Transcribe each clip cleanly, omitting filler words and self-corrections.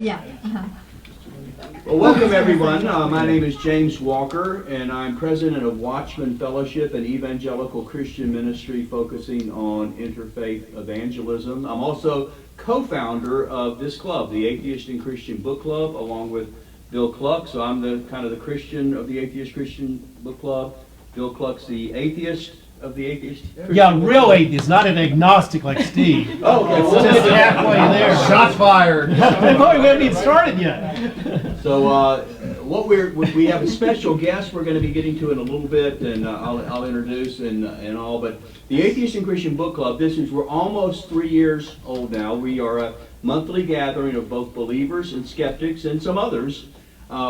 Yeah. Well, welcome everyone. My name is James Walker, and I'm president of Watchman Fellowship, an evangelical Christian ministry focusing on interfaith evangelism. I'm also co-founder of this club, the Atheist and Christian Book Club, along with Bill Cluck. So I'm the kind of the Christian of the Atheist Christian Book Club. Bill Cluck's the atheist of the Atheist. Yeah, real atheist, not an agnostic like Steve. Oh, okay. It's just halfway there. Shots fired. We haven't even started yet. So we have a special guest we're going to be getting to in a little bit, and I'll introduce and all. But the Atheist and Christian Book Club, we're almost 3 years old now. We are a monthly gathering of both believers and skeptics and some others,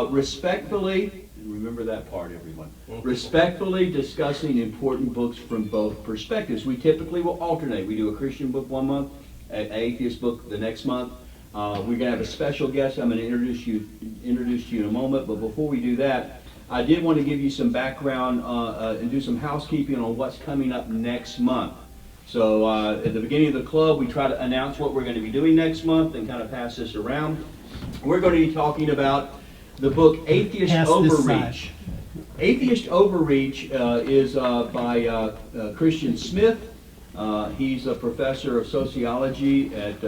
respectfully. Remember that part, everyone. Respectfully discussing important books from both perspectives. We typically will alternate. We do a Christian book one month, an atheist book the next month. We're going to have a special guest I'm going to introduce you in a moment. But before we do that, I did want to give you some background and do some housekeeping on what's coming up next month. So at the beginning of the club, we try to announce what we're going to be doing next month and kind of pass this around. We're going to be talking about the book Atheist Overreach. Atheist Overreach is by Christian Smith. He's a professor of sociology at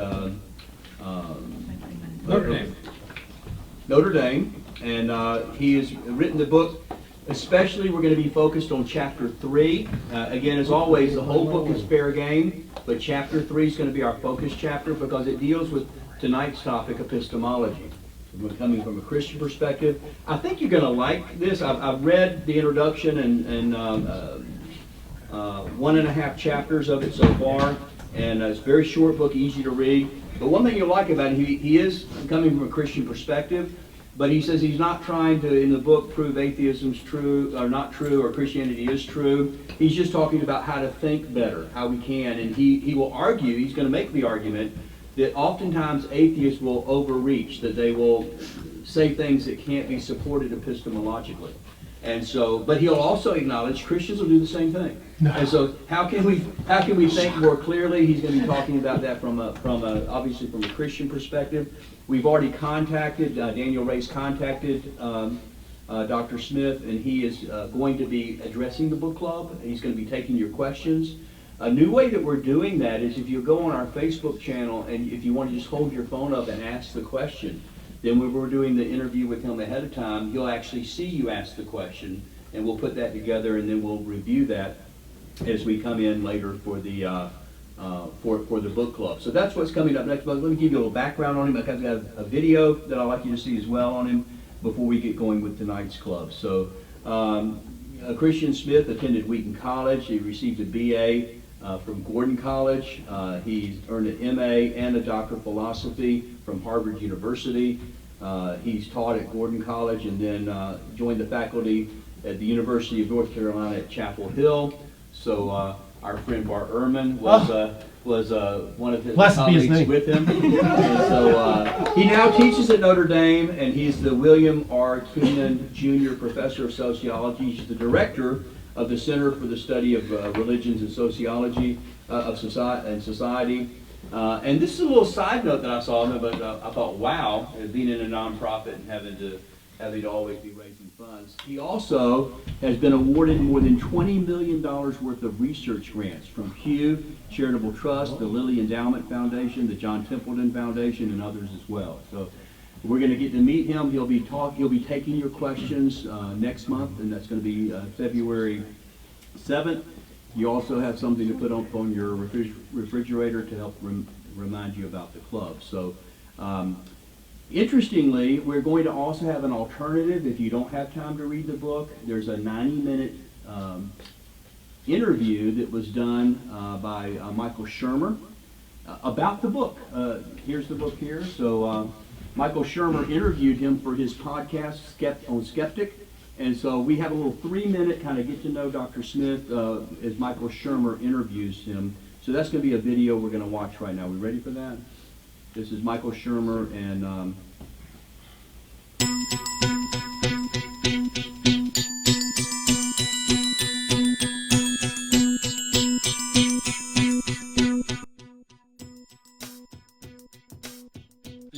Notre Dame, and he has written the book. Especially, we're going to be focused on chapter 3. Again, as always, the whole book is fair game, but chapter 3 is going to be our focus chapter because it deals with tonight's topic, epistemology. We're coming from a Christian perspective. I think you're going to like this. I've read the introduction and 1.5 chapters of it so far, and it's a very short book, easy to read. But one thing you'll like about it, he is coming from a Christian perspective, but he says he's not trying to, in the book, prove atheism's true or not true or Christianity is true. He's just talking about how to think better, how we can, and he will argue, he's going to make the argument, that oftentimes atheists will overreach, that they will say things that can't be supported epistemologically. And so, but he'll also acknowledge Christians will do the same thing. No. And so, how can we think more clearly? He's going to be talking about that from obviously from a Christian perspective. We've already contacted Daniel Ray's contacted Dr. Smith, and he is going to be addressing the book club. He's going to be taking your questions. A new way that we're doing that is if you go on our Facebook channel and if you want to just hold your phone up and ask the question, then when we're doing the interview with him ahead of time, he'll actually see you ask the question, and we'll put that together, and then we'll review that as we come in later for the for the book club. So that's what's coming up next month. Let me give you a little background on him. I've got a video that I'd like you to see as well on him before we get going with tonight's club. So Christian Smith attended Wheaton College. He received a BA from Gordon College. He's earned an MA and a Doctor of Philosophy from Harvard University. He's taught at Gordon College and then joined the faculty at the University of North Carolina at Chapel Hill. So our friend Bart Ehrman was one of his colleagues with him. And so he now teaches at Notre Dame, and he's the William R. Keenan Jr. Professor of Sociology. He's the director of the Center for the Study of Religions and Sociology of Society. And this is a little side note that I saw, but I thought, wow, being in a nonprofit and having to always be raising funds. He also has been awarded more than $20 million worth of research grants from Pew Charitable Trust, the Lilly Endowment Foundation, the John Templeton Foundation, and others as well. So we're going to get to meet him. He'll be taking your questions next month, and that's going to be February 7th. You also have something to put on your refrigerator to help remind you about the club. So interestingly, we're going to also have an alternative. If you don't have time to read the book, there's a 90-minute interview that was done by Michael Shermer about the book. Here's the book here. So Michael Shermer interviewed him for his podcast on Skeptic. And so we have a little 3-minute kind of get to know Dr. Smith as Michael Shermer interviews him. So that's going to be a video we're going to watch right now. We ready for that? This is Michael Shermer and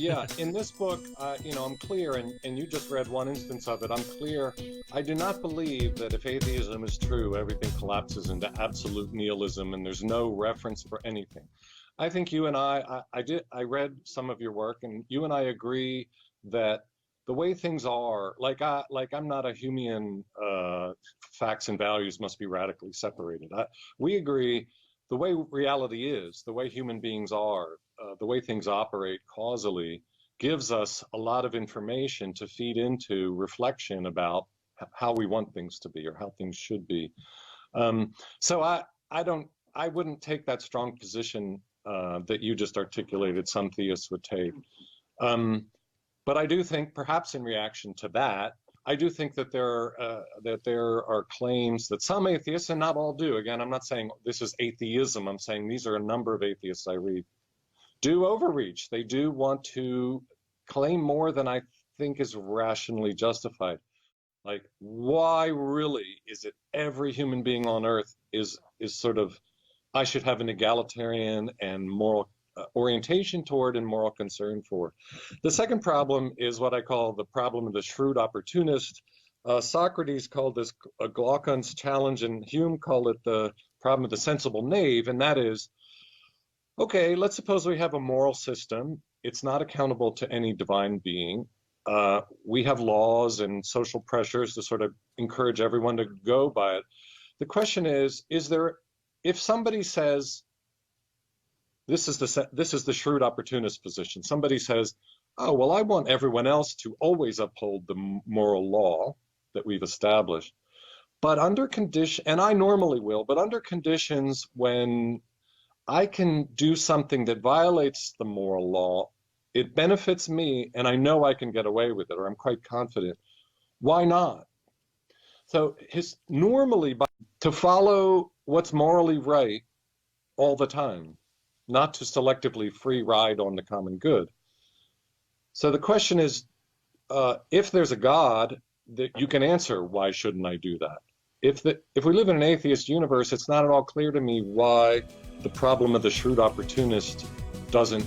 Yeah, in this book, I'm clear, and you just read one instance of it. I'm clear. I do not believe that if atheism is true, everything collapses into absolute nihilism and there's no reference for anything. I think you and I read some of your work, and you and I agree that the way things are, I'm not a Humean, facts and values must be radically separated. We agree the way reality is, the way human beings are, the way things operate causally gives us a lot of information to feed into reflection about how we want things to be or how things should be. So I wouldn't take that strong position that you just articulated some theists would take. But I do think, perhaps in reaction to that, I do think that there are claims that some atheists, and not all do, again, I'm not saying this is atheism, I'm saying these are a number of atheists I read, do overreach. They do want to claim more than I think is rationally justified. Like, why really is it every human being on earth is sort of, I should have an egalitarian and moral orientation toward and moral concern for. The second problem is what I call the problem of the shrewd opportunist. Socrates called this Glaucon's challenge, and Hume called it the problem of the sensible knave, and that is, okay, let's suppose we have a moral system. It's not accountable to any divine being. We have laws and social pressures to sort of encourage everyone to go by it. The question is there, if somebody says, this is the shrewd opportunist position. Somebody says, oh, well, I want everyone else to always uphold the moral law that we've established. But under condition, and I normally will, but under conditions when I can do something that violates the moral law, it benefits me, and I know I can get away with it, or I'm quite confident. Why not? So normally, to follow what's morally right all the time, not to selectively free ride on the common good. So the question is, if there's a God, that you can answer, why shouldn't I do that? If we live in an atheist universe, it's not at all clear to me why the problem of the shrewd opportunist doesn't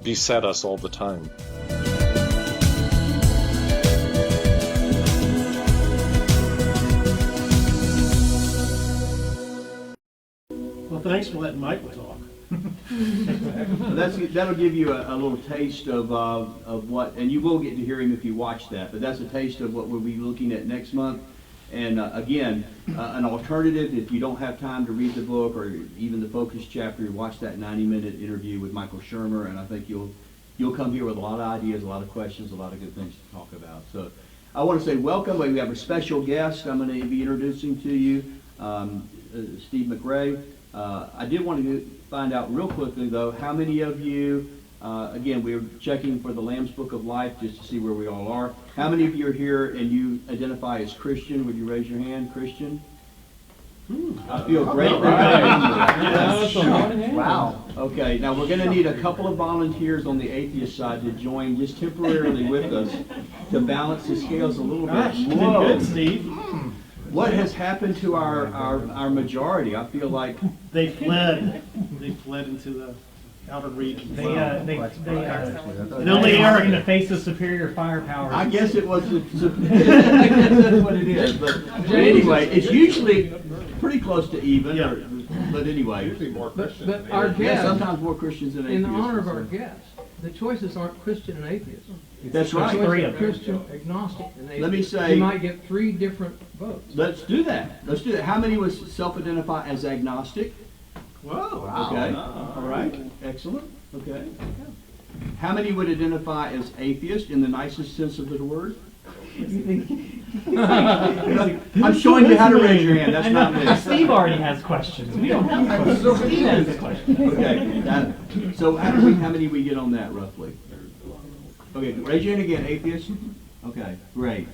beset us all the time. Well, thanks for letting Michael talk. That'll give you a little taste of what, and you will get to hear him if you watch that, but that's a taste of what we'll be looking at next month. And again, an alternative, if you don't have time to read the book or even the focus chapter, watch that 90-minute interview with Michael Shermer, and I think you'll come here with a lot of ideas, a lot of questions, a lot of good things to talk about. So I want to say welcome. We have a special guest I'm going to be introducing to you, Steve McRae. I did want to find out real quickly, though, how many of you, again, we're checking for the Lamb's Book of Life just to see where we all are. How many of you are here and you identify as Christian? Would you raise your hand, Christian? I feel great. Wow. Okay, now we're going to need a couple of volunteers on the atheist side to join just temporarily with us to balance the scales a little bit. Gosh, you did good, Steve. What has happened to our majority? I feel like They fled. They fled into the outer regions. They only arrogant. in the face of superior firepower. I guess it was. That's what it is. But anyway, it's usually pretty close to even. Yeah. But anyway, But our yeah, guests, sometimes more Christians than in atheists. honor of our guests, the choices aren't Christian and atheist. That's The right. choices are Christian, agnostic, and atheist. Let me say- You might get 3 different votes. Let's do that. Let's do that. How many would self-identify as agnostic? Whoa. Okay. All right. Excellent. Okay. How many would identify as atheist in the nicest sense of the word? I'm showing you how to raise your hand. That's not me. Steve already has questions. We don't have questions. Steve has a question. Okay. So how many we get on that roughly? Okay. Raise your hand again. Atheist. Okay. Great.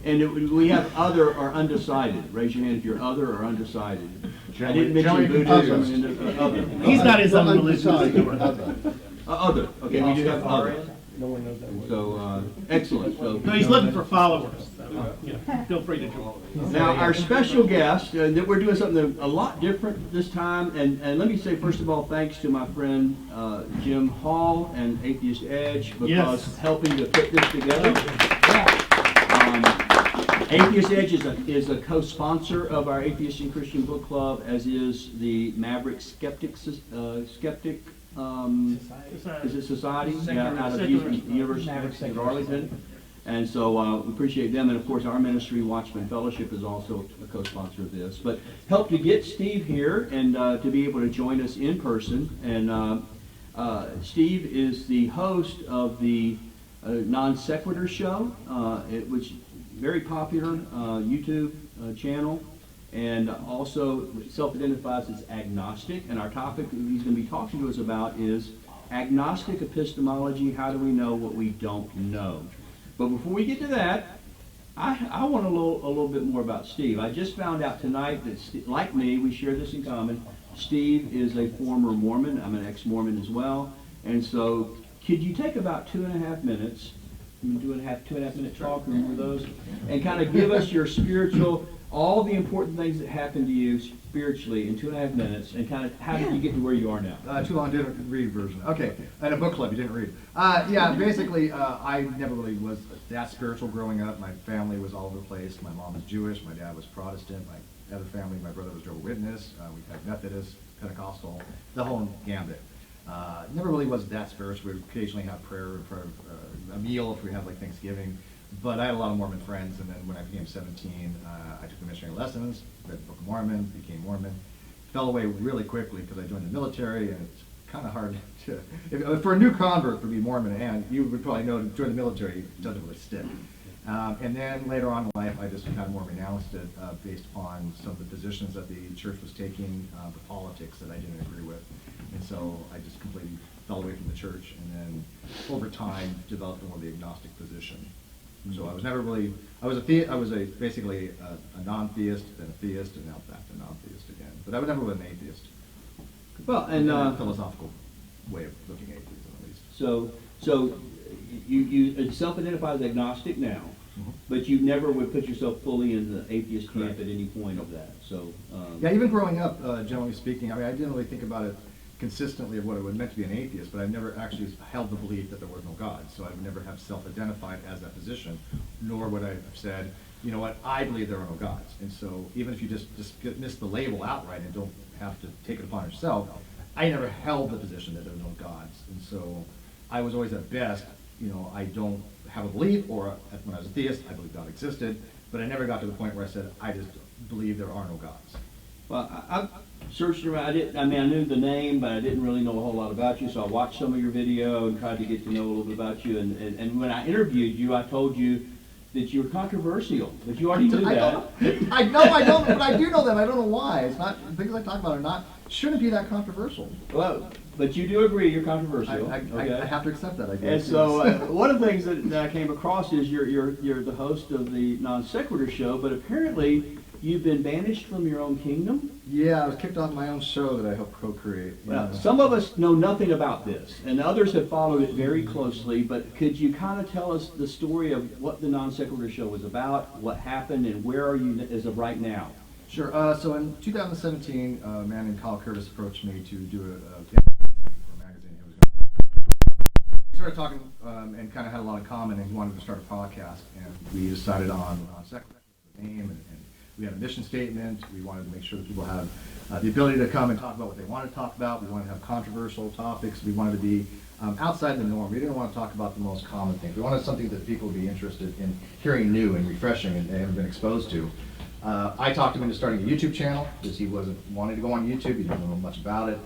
And we have other or undecided. Raise your hand if you're other or undecided. I didn't mention Buddhism and other. He's got his own religion. Other. Okay. We do have other. No one knows that word. So, excellent. So, No, he's looking for followers. Feel free to join. now, our special guest, that we're doing something a lot different this time, and let me say, first of all, thanks to my friend Jim Hall and Atheist Edge, because Yes. helping to put this together. Atheist Edge is a co-sponsor of our Atheist and Christian Book Club, as is the Maverick Skeptic, is it Society? Yeah, out of the University of Arlington. And so we appreciate them, and of course our ministry, Watchman Fellowship, is also a co-sponsor of this. But help to get Steve here and to be able to join us in person. And Steve is the host of the Non Sequitur Show, which is very popular YouTube channel, and also self-identifies as agnostic. And our topic he's going to be talking to us about is agnostic epistemology. How do we know what we don't know? But before we get to that, I want a little bit more about Steve. I just found out tonight that, like me, we share this in common. Steve is a former Mormon. I'm an ex-Mormon as well. And so, could you take about 2.5 minutes, two and a half minute talk, remember those, and kind of give us your spiritual, all the important things that happened to you spiritually in 2.5 minutes, and kind of how did you get to where you are now? Too long didn't read version. Okay, and a book club you didn't read. Yeah, basically, I never really was that spiritual growing up. My family was all over the place. My mom was Jewish, my dad was Protestant, my other family, my brother was Jehovah's Witness, we had Methodist, Pentecostal, the whole gambit. Never really was that spiritual. We would occasionally have prayer in front of a meal if we had like Thanksgiving. But I had a lot of Mormon friends, and then when I became 17, I took the missionary lessons, read the Book of Mormon, became Mormon. Fell away really quickly because I joined the military, and it's kind of hard to, for a new convert to be Mormon, and you would probably know to join the military, it doesn't really stick. And then later on in life, I just kind of more renounced it based upon some of the positions that the church was taking, the politics that I didn't agree with. And so I just completely fell away from the church, and then over time developed more of the agnostic position. So I was never really, I was basically a non-theist, then a theist, and now back to non-theist again. But I was never really an atheist. Well, and a philosophical way of looking at atheism, at least. So you self-identify as agnostic now, but you never would put yourself fully in the atheist camp at any point of that. So yeah, even growing up, generally speaking, I mean, I didn't really think about it consistently of what it would meant to be an atheist, but I've never actually held the belief that there was no God. So I would never have self-identified as that position, nor would I have said, you know what, I believe there are no gods. And so even if you just miss the label outright and don't have to take it upon yourself, I never held the position that there were no gods. And so I was always at best, you know, I don't have a belief, or when I was a theist, I believe God existed, but I never got to the point where I said, I just believe there are no gods. well, I searched around. I knew the name, but I didn't really know a whole lot about you. So I watched some of your video and tried to get to know a little bit about you. And when I interviewed you, I told you that you were controversial, but you already knew that. I know I don't, but I do know that. I don't know why. It's not, things I talk about are not, shouldn't be that controversial. Well, but you do agree you're controversial. I have to accept that, I guess. And so one of the things that I came across is you're the host of the Non Sequitur Show, but apparently you've been banished from your own kingdom. Yeah, I was kicked off my own show that I helped co-create. Well, some of us know nothing about this, and others have followed it very closely, but could you kind of tell us the story of what the Non Sequitur Show was about, what happened, and where are you as of right now? Sure. So in 2017, a man named Kyle Curtis approached me to do a magazine. We started talking and kind of had a lot in common, and he wanted to start a podcast, and we decided on Sequitur, the name, and we had a mission statement. We wanted to make sure that people have the ability to come and talk about what they want to talk about. We wanted to have controversial topics. We wanted to be outside the norm. We didn't want to talk about the most common things. We wanted something that people would be interested in hearing new and refreshing and they haven't been exposed to. I talked him into starting a YouTube channel because he wasn't wanting to go on YouTube. He didn't know much about it.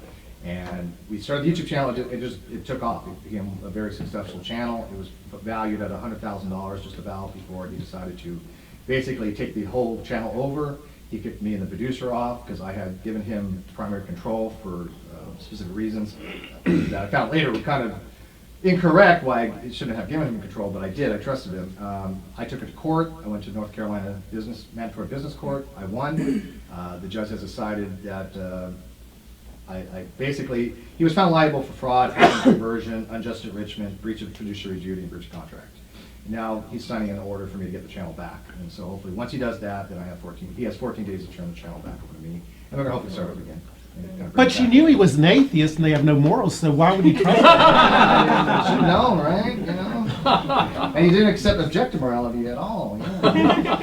And we started the YouTube channel. It took off. It became a very successful channel. It was valued at $100,000 just about before he decided to basically take the whole channel over. He kicked me and the producer off because I had given him primary control for specific reasons that I found later were kind of incorrect, why I shouldn't have given him control, but I did. I trusted him. I took it to court. I went to North Carolina Mandatory Business Court. I won. The judge has decided that I basically, he was found liable for fraud, fraudulent conversion, unjust enrichment, breach of fiduciary duty, and breach of contract. Now he's signing an order for me to get the channel back, and so hopefully once he does that, then I have 14. He has 14 days to turn the channel back over to me, and we're gonna hopefully start over again. and kind of bring But it you back. knew he was an atheist and they have no morals, so why would he trust him? I should have known, right? You know, and he didn't accept objective morality at all. Yeah.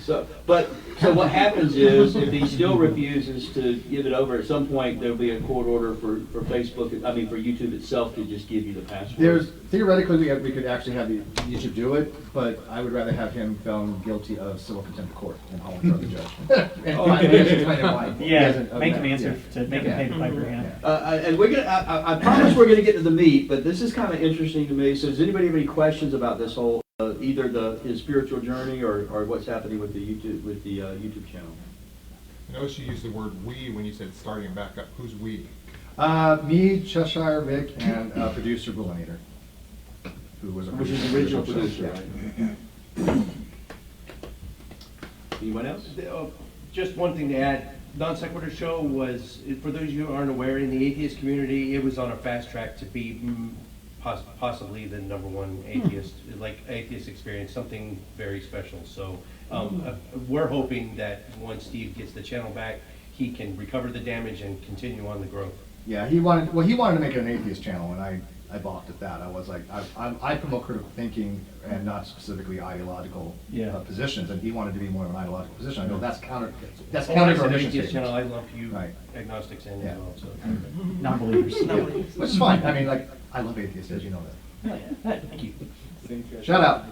So what happens is, if he still refuses to give it over, at some point, there'll be a court order for Facebook, I mean, for YouTube itself to just give you the password. There's theoretically we could actually have YouTube do it, but I would rather have him found guilty of civil contempt of court and haul him for the judge. And he has to explain why. He Yeah, hasn't- make him yeah. answer to make him pay the piper. Yeah. And we're gonna, I promise we're gonna get to the meat, but this is kind of interesting to me. So does anybody have any questions about this whole, either his spiritual journey or what's happening with the YouTube channel? I noticed you used the word "we" when you said starting back up. Who's "we"? Me, Cheshire Rick, and producer Bullinator, who was Which is the original producer, Yeah. right? Anyone else? Just one thing to add, Non Sequitur Show was, for those of you who aren't aware, in the atheist community, it was on a fast track to be possibly the #1 atheist, like atheist experience, something very special. So we're hoping that once Steve gets the channel back, he can recover the damage and continue on the growth. Yeah, he wanted to make it an atheist channel, and I balked at that. I was like, I promote critical thinking and not specifically ideological positions, and he wanted to be more of an ideological position. I go, that's counter When to I our said mission atheist channel, statement. I lump you Right. agnostics in Yeah. as well. So. Non-believers. Yeah, which is fine. I mean, like, I love atheists, as you know that. Thank you. Shout out.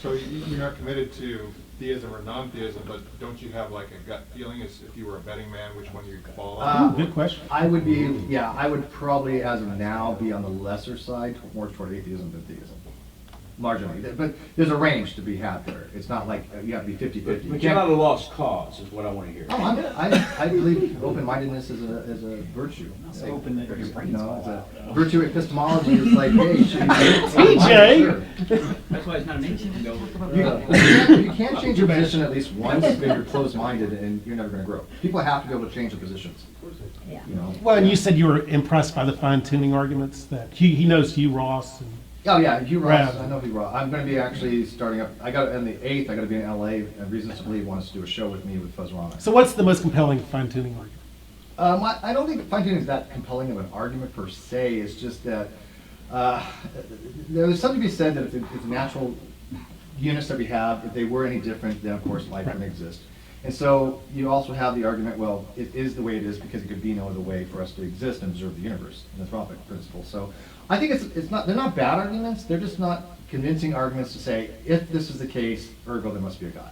So you're not committed to theism or non-theism, but don't you have like a gut feeling as if you were a betting man, which one you'd fall on? Good question. I would probably, as of now, be on the lesser side, more toward atheism than theism. Marginally, but there's a range to be had there. It's not like you have to be 50-50. But you're not a lost cause, is what I want to hear. Oh, I believe open-mindedness is a virtue. So open that your brains You know, fall it's a out. virtue epistemology is like, hey, you should be TJ! That's why it's not an ancient. You can't change your position at least once if you're closed-minded and you're never going to grow. People have to be able to change their positions. You know? Well, and you said you were impressed by the fine-tuning arguments that he knows Hugh Ross. And Oh, yeah, Hugh Ross, Right. I know Hugh Ross. I'm going to be actually starting up, on the 8th, I got to be in LA, and Reasons to Believe wants to do a show with me with Fuzzrana. so what's the most compelling fine-tuning argument? I don't think fine-tuning is that compelling of an argument per se. It's just that there's something to be said that if the natural units that we have, if they were any different, then of course life wouldn't exist. And so you also have the argument, well, it is the way it is because it could be no other way for us to exist and observe the universe, an anthropic principle. So I think they're not bad arguments. They're just not convincing arguments to say if this is the case, ergo there must be a God.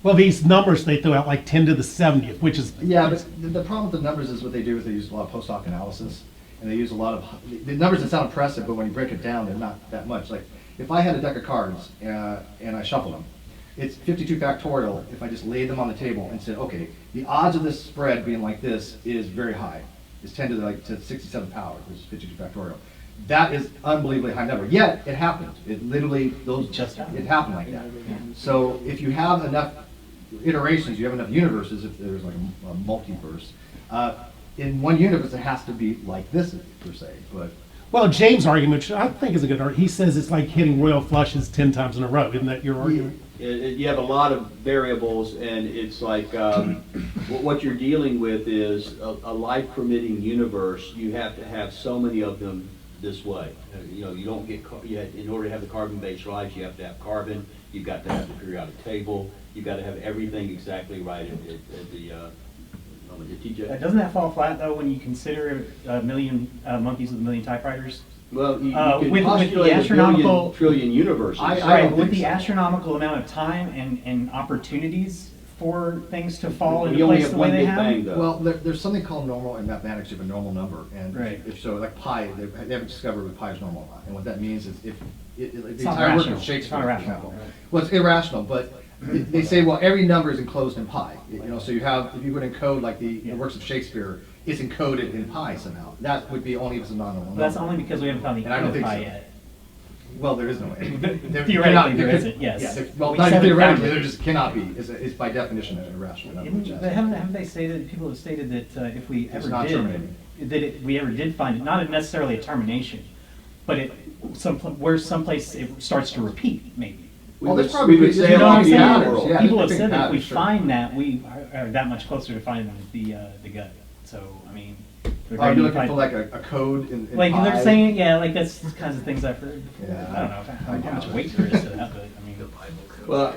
Well, these numbers they throw out like 10 to the 70th, which is Yeah, but the problem with the numbers is what they do is they use a lot of post hoc analysis, and they use a lot of the numbers that sound impressive, but when you break it down, they're not that much. Like if I had a deck of cards and I shuffled them, it's 52 factorial if I just laid them on the table and said, okay, the odds of this spread being like this is very high. It's 10 to 67 power, which is 52 factorial. That is unbelievably high number. Yet it happened. It literally it happened like that. So if you have enough iterations, you have enough universes, if there's like a multiverse, in one universe it has to be like this per se. But well, James' argument, which I think is a good argument. He says it's like hitting royal flushes 10 times in a row. Isn't that your argument? You have a lot of variables, and it's like what you're dealing with is a life-permitting universe. You have to have so many of them this way. You know, you don't get in order to have the carbon-based life, you have to have carbon. You've got to have the periodic table. You've got to have everything exactly right at the TJ. Doesn't that fall flat though when you consider a million monkeys with a million typewriters? Well, you with can the postulate astronomical- a trillion universes. Right, with the astronomical amount of time and opportunities for things to fall We into only place have the way one they big bang, have. though. well, there's something called normal in mathematics. You have a normal number, and Right. if so, like pi, they haven't discovered what pi is normal. And what that means is if the not entire work rational. of Shakespeare, It's not for rational, example, right. well, it's irrational, but they say, well, every number is enclosed in pi. You know, so you have, if you would encode like the works of Shakespeare, it's encoded in pi somehow. That would be only if it's a non-normal number. That's only because we haven't found the And I don't think pi so. yet. Well, there is no way. Theoretically, there isn't, yes. Yeah, well, We not said even it theoretically, down. there just cannot be. It's by definition an irrational number. which has- Haven't they stated, people have stated that if we It's ever not did, terminating. we ever did find it, not necessarily a termination, but where someplace it starts to repeat, maybe. Well, there's We probably would say You know what I'm along the saying? outer Yeah, People have there's said that if we patterns, sure. find that, we are that much closer to finding the gut. So, I mean. they're Are going you to looking find- for like a code in Like, pi? they're saying, yeah, like that's the kinds of things I've heard before. Yeah, I don't know how much weight there is to that, but I mean. Well,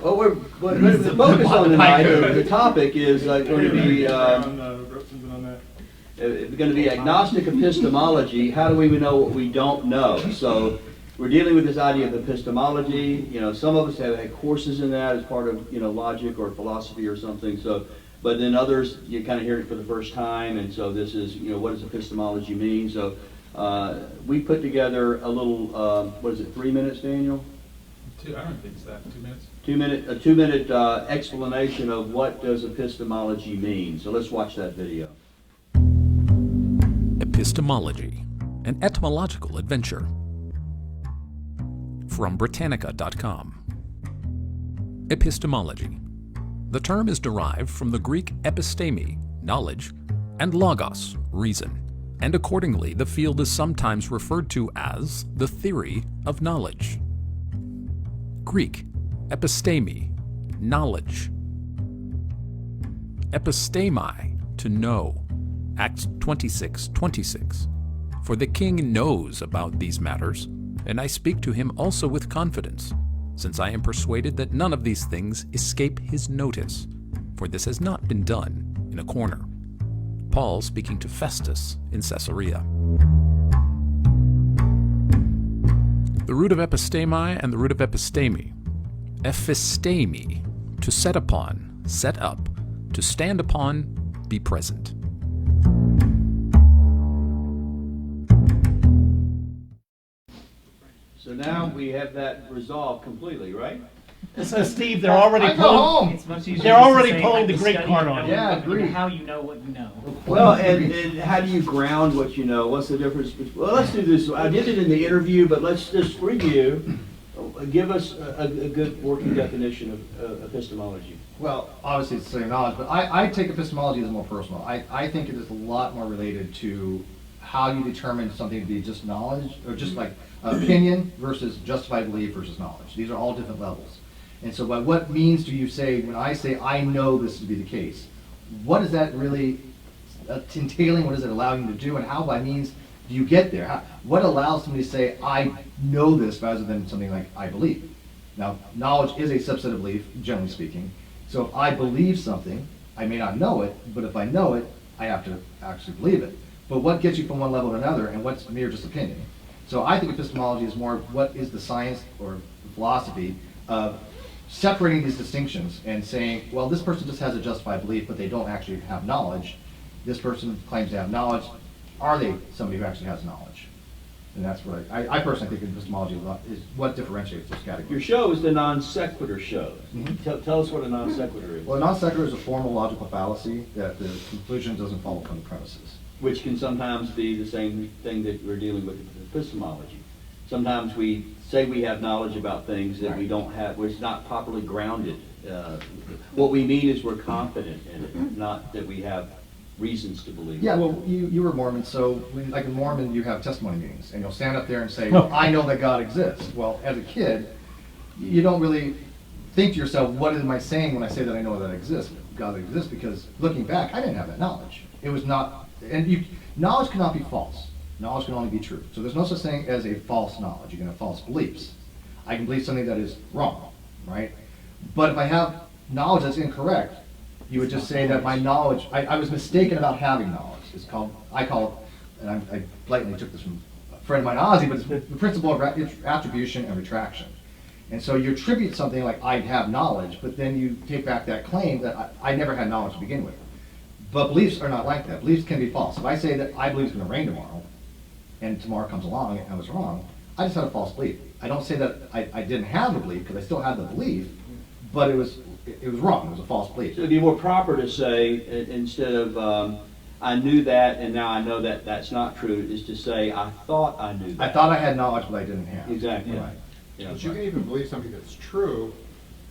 the focus on tonight, the topic is going to be, Wrote something on that. going to be agnostic epistemology. How do we know what we don't know? So we're dealing with this idea of epistemology. You know, some of us have had courses in that as part of, logic or philosophy or something. So, but then others, you kind of hear it for the first time. And so this is, what does epistemology mean? So we put together a little, 3 minutes, Daniel? I don't think it's that, 2 minutes. A 2 minute explanation of what does epistemology mean. So let's watch that video. Epistemology, an etymological adventure. From Britannica.com. Epistemology. The term is derived from the Greek episteme, knowledge, and logos, reason, and accordingly the field is sometimes referred to as the theory of knowledge. Greek, episteme, knowledge. Epistemi, to know. Acts 26:26. For the king knows about these matters, and I speak to him also with confidence, since I am persuaded that none of these things escape his notice, for this has not been done in a corner. Paul speaking to Festus in Caesarea. The root of epistemi and the root of episteme. Ephistemi, to set upon, set up, to stand upon, be present. So now we have that resolved completely, right? So Steve, they're already I go pulling, home. It's much easier They're just to already say, pulling like, the great study, card you on know, you. Yeah, what- agreed. how you know what you know. Well, and how do you ground what you know? What's the difference? Well, let's do this. I did it in the interview, but let's just review. Give us a good working definition of epistemology. Well, obviously it's the same knowledge, but I take epistemology as more personal. I think it is a lot more related to how you determine something to be just knowledge, or just like opinion versus justified belief versus knowledge. These are all different levels. And so by what means do you say, when I say I know this to be the case, what is that really entailing? What does it allow you to do? And how by means do you get there? What allows somebody to say, I know this, rather than something like, I believe? Now, knowledge is a subset of belief, generally speaking. So if I believe something, I may not know it, but if I know it, I have to actually believe it. But what gets you from one level to another, and what's mere just opinion? So I think epistemology is more what is the science or philosophy of separating these distinctions and saying, well, this person just has a justified belief, but they don't actually have knowledge. This person claims to have knowledge. Are they somebody who actually has knowledge? And that's what I personally think epistemology is what differentiates those categories. Your show is the non sequitur show. Mhm. Tell us what a non sequitur is. Well, a non sequitur is a formal logical fallacy that the conclusion doesn't follow from the premises. Which can sometimes be the same thing that we're dealing with epistemology. Sometimes we say we have knowledge about things that we don't have, where it's not properly grounded. What we mean is we're confident in it, not that we have reasons to believe. Yeah, well, you were Mormon, so like in Mormon, you have testimony meetings, and you'll stand up there and say, well, I know that God exists. Well, as a kid, you don't really think to yourself, what am I saying when I say that I know that God exists? Because looking back, I didn't have that knowledge. It was not, and knowledge cannot be false. Knowledge can only be true. So there's no such thing as a false knowledge. You can have false beliefs. I can believe something that is wrong, right? But if I have knowledge that's incorrect, you would just say that my knowledge, I was mistaken about having knowledge. It's called, I call it, and I blatantly took this from a friend of mine, Ozzy, but it's the principle of attribution and retraction. And so you attribute something like I have knowledge, but then you take back that claim that I never had knowledge to begin with. But beliefs are not like that. Beliefs can be false. If I say that I believe it's going to rain tomorrow, and tomorrow comes along and I was wrong, I just had a false belief. I don't say that I didn't have the belief, because I still had the belief, but it was wrong. It was a false belief. So it'd be more proper to say, instead of, I knew that and now I know that that's not true, is to say, I thought I knew that. I thought I had knowledge, but I didn't have. Exactly. Right. Yeah. But you can even believe something that's true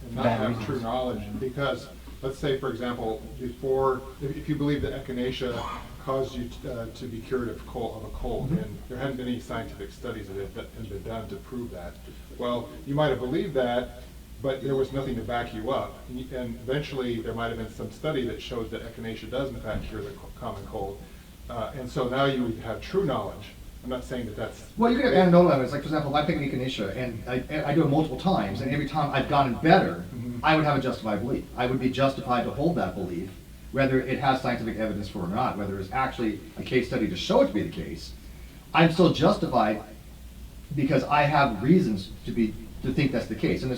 and not have true knowledge, because, let's say, for example, if you believe that echinacea caused you to be cured of a cold, and there hadn't been any scientific studies that had been done to prove that, well, you might have believed that, but there was nothing to back you up. And eventually, there might have been some study that showed that echinacea does, in fact, cure the common cold. And so now you would have true knowledge. I'm not saying that that's... Well, you can have anecdotal evidence. Like, for example, if I pick an echinacea, and I do it multiple times, and every time I've gotten better, I would have a justified belief. I would be justified to hold that belief, whether it has scientific evidence for it or not, whether it's actually a case study to show it to be the case. I'm still justified because I have reasons to think that's the case. And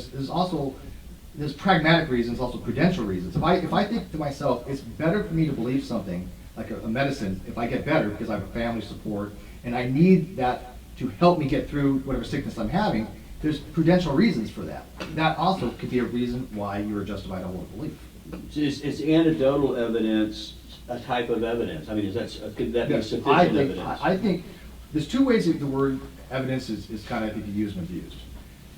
there's pragmatic reasons, also prudential reasons. If I think to myself, it's better for me to believe something, like a medicine, if I get better because I have a family support, and I need that to help me get through whatever sickness I'm having, there's prudential reasons for that. That also could be a reason why you are justified to hold a belief. Is anecdotal evidence a type of evidence? I mean, could that be Yes, sufficient evidence? I think there's two ways that the word evidence is kind of, I think, used and abused.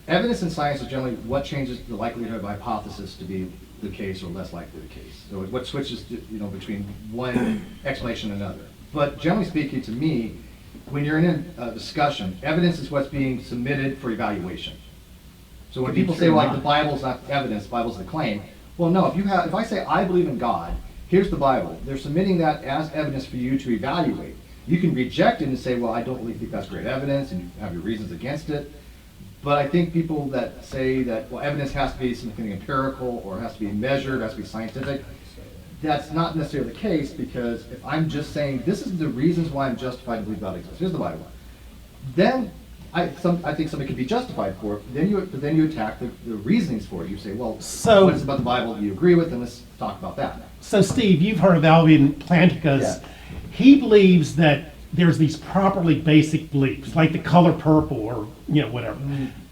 Evidence in science is generally what changes the likelihood of a hypothesis to be the case or less likely the case. So what switches, between one explanation and another. But generally speaking, to me, when you're in a discussion, evidence is what's being submitted for evaluation. So when people say, well, like, the Bible's not evidence, the Bible's the claim, well, no, if I say I believe in God, here's the Bible, they're submitting that as evidence for you to evaluate. You can reject it and say, well, I don't really think that's great evidence, and you have your reasons against it. But I think people that say that, well, evidence has to be something empirical, or has to be measured, has to be scientific, that's not necessarily the case, because if I'm just saying, this is the reasons why I'm justified to believe God exists, here's the Bible, then I think somebody could be justified for it. Then you attack the reasonings for it. You say, well, what is it about the Bible that you agree with, and let's talk about that. So Steve, you've heard of Alvin Plantinga's. Yeah. He believes that there's these properly basic beliefs, like the color purple, or whatever,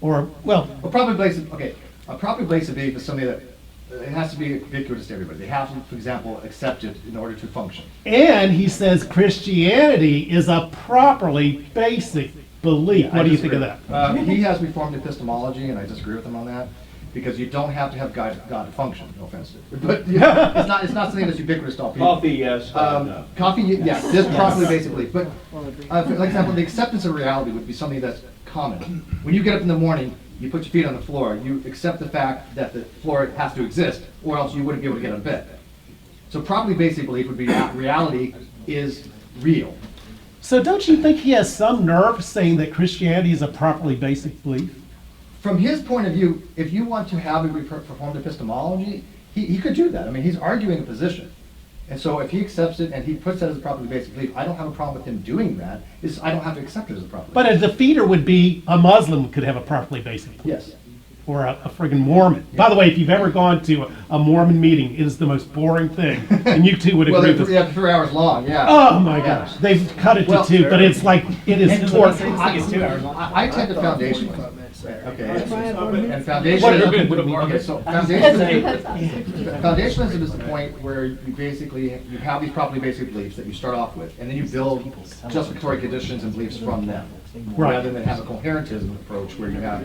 or well, A properly basic belief is something that it has to be ubiquitous to everybody. They have to, for example, accept it in order to function. and he says Christianity is a properly basic belief. What do you think of that? He has reformed epistemology, and I disagree with him on that, because you don't have to have God to function. No offense to it, but it's not something that's ubiquitous to all people. Coffee, yes. No. Coffee, yes, this properly basic belief. But for example, the acceptance of reality would be something that's common. When you get up in the morning, you put your feet on the floor, you accept the fact that the floor has to exist, or else you wouldn't be able to get out of bed. So properly basic belief would be that reality is real. So don't you think he has some nerve saying that Christianity is a properly basic belief? From his point of view, if you want to have a reformed epistemology, he could do that. I mean, he's arguing a position. And so if he accepts it and he puts that as a properly basic belief, I don't have a problem with him doing that. I don't have to accept it as a properly But a defeater would be a Muslim could have a properly basic belief. Yes. Or a friggin' Mormon. By the way, if you've ever gone to a Mormon meeting, it is the most boring thing. And you two would Well, agree they're with this. 3 hours long, yeah. Oh my Yeah. gosh, they've cut it Well, to 2, but it's like, it is And torture. it's 2 hours long. I tend to foundationalism. Okay. And What foundationalism. are- Okay, so foundationalism is the point where you have these properly basic beliefs that you start off with, and then you build justificatory conditions and beliefs from them. Right. Rather than have a coherentism approach where you have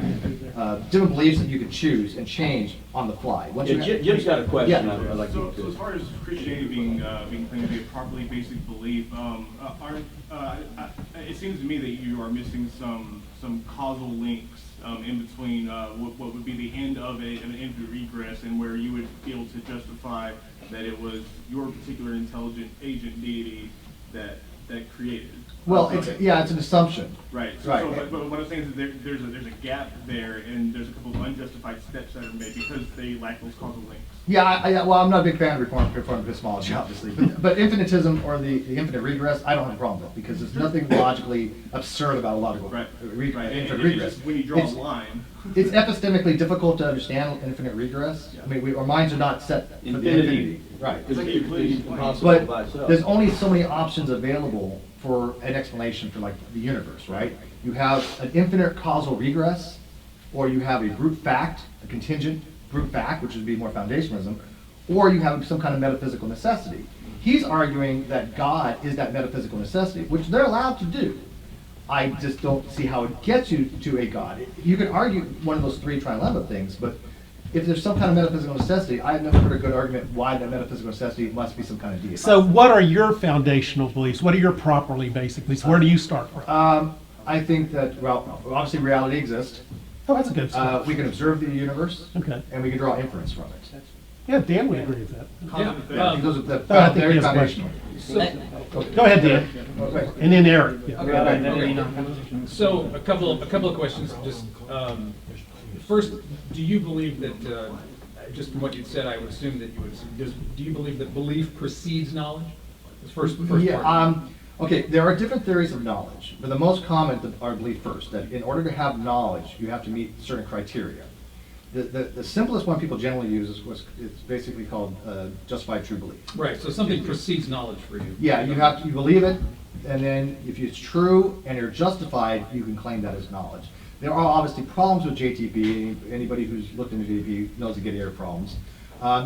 different beliefs that you can choose and change on the fly. Once you have- Jim's got a question. Yeah. I'd like So to. as far as Christianity being claimed to be a properly basic belief, it seems to me that you are missing some causal links in between what would be the end of an infinite regress and where you would be able to justify that it was your particular intelligent agent deity that created. Well, it's an assumption. Right. Right. But what I'm saying is that there's a gap there, and there's a couple of unjustified steps that are made because they lack those causal links. Yeah, well, I'm not a big fan of reformed epistemology, obviously, but infinitism or the infinite regress, I don't have a problem with, because there's nothing logically absurd about a logical infinite regress. When you draw a line. It's epistemically difficult to understand infinite regress. I mean, our minds are not set for the infinity. Right. It's impossible by But itself. there's only so many options available for an explanation for, like, the universe, right? You have an infinite causal regress, or you have a brute fact, a contingent brute fact, which would be more foundationalism, or you have some kind of metaphysical necessity. He's arguing that God is that metaphysical necessity, which they're allowed to do. I just don't see how it gets you to a God. You can argue one of those three trilemma things, but if there's some kind of metaphysical necessity, I've never heard a good argument why that metaphysical necessity must be some kind of deity. So what are your foundational beliefs? What are your properly basic beliefs? Where do you start from? I think that, well, obviously reality exists. Oh, that's a good start. We can observe the universe, Okay. and we can draw inference from it. Yeah, Dan would agree with that. Yeah, those are the I think very he has a foundational. Go ahead, Dan. And then Eric. Yeah. So a couple of questions. Just first, do you believe that just from what you said, I would assume that you would. Do you believe that belief precedes knowledge? The first Yeah. part. Okay, there are different theories of knowledge, but the most common are belief first. That in order to have knowledge, you have to meet certain criteria. The simplest one people generally use it's basically called justified true belief. Right. So something precedes knowledge for you. Yeah, you believe it, and then if it's true and you're justified, you can claim that as knowledge. There are obviously problems with JTB. Anybody who's looked into JTB knows the get error problems.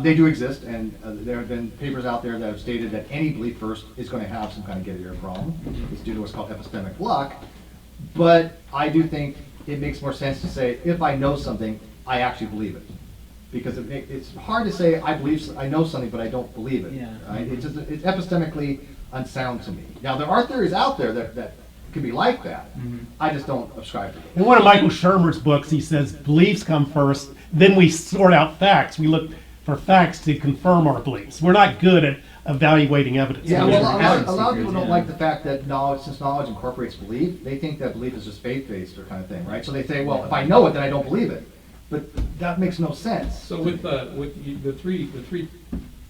They do exist, and there have been papers out there that have stated that any belief first is going to have some kind of get error problem. It's due to what's called epistemic luck. But I do think it makes more sense to say, if I know something, I actually believe it. Because it's hard to say I know something, but I don't believe it. Yeah. Right? It's epistemically unsound to me. Now, there are theories out there that can be like that. I just don't subscribe to them. In one of Michael Shermer's books, he says beliefs come first, then we sort out facts. We look for facts to confirm our beliefs. We're not good at evaluating evidence. Yeah, well, a lot of people don't like the fact that since knowledge incorporates belief, they think that belief is just faith-based or kind of thing, right? So they say, well, if I know it, then I don't believe it. But that makes no sense. So with the three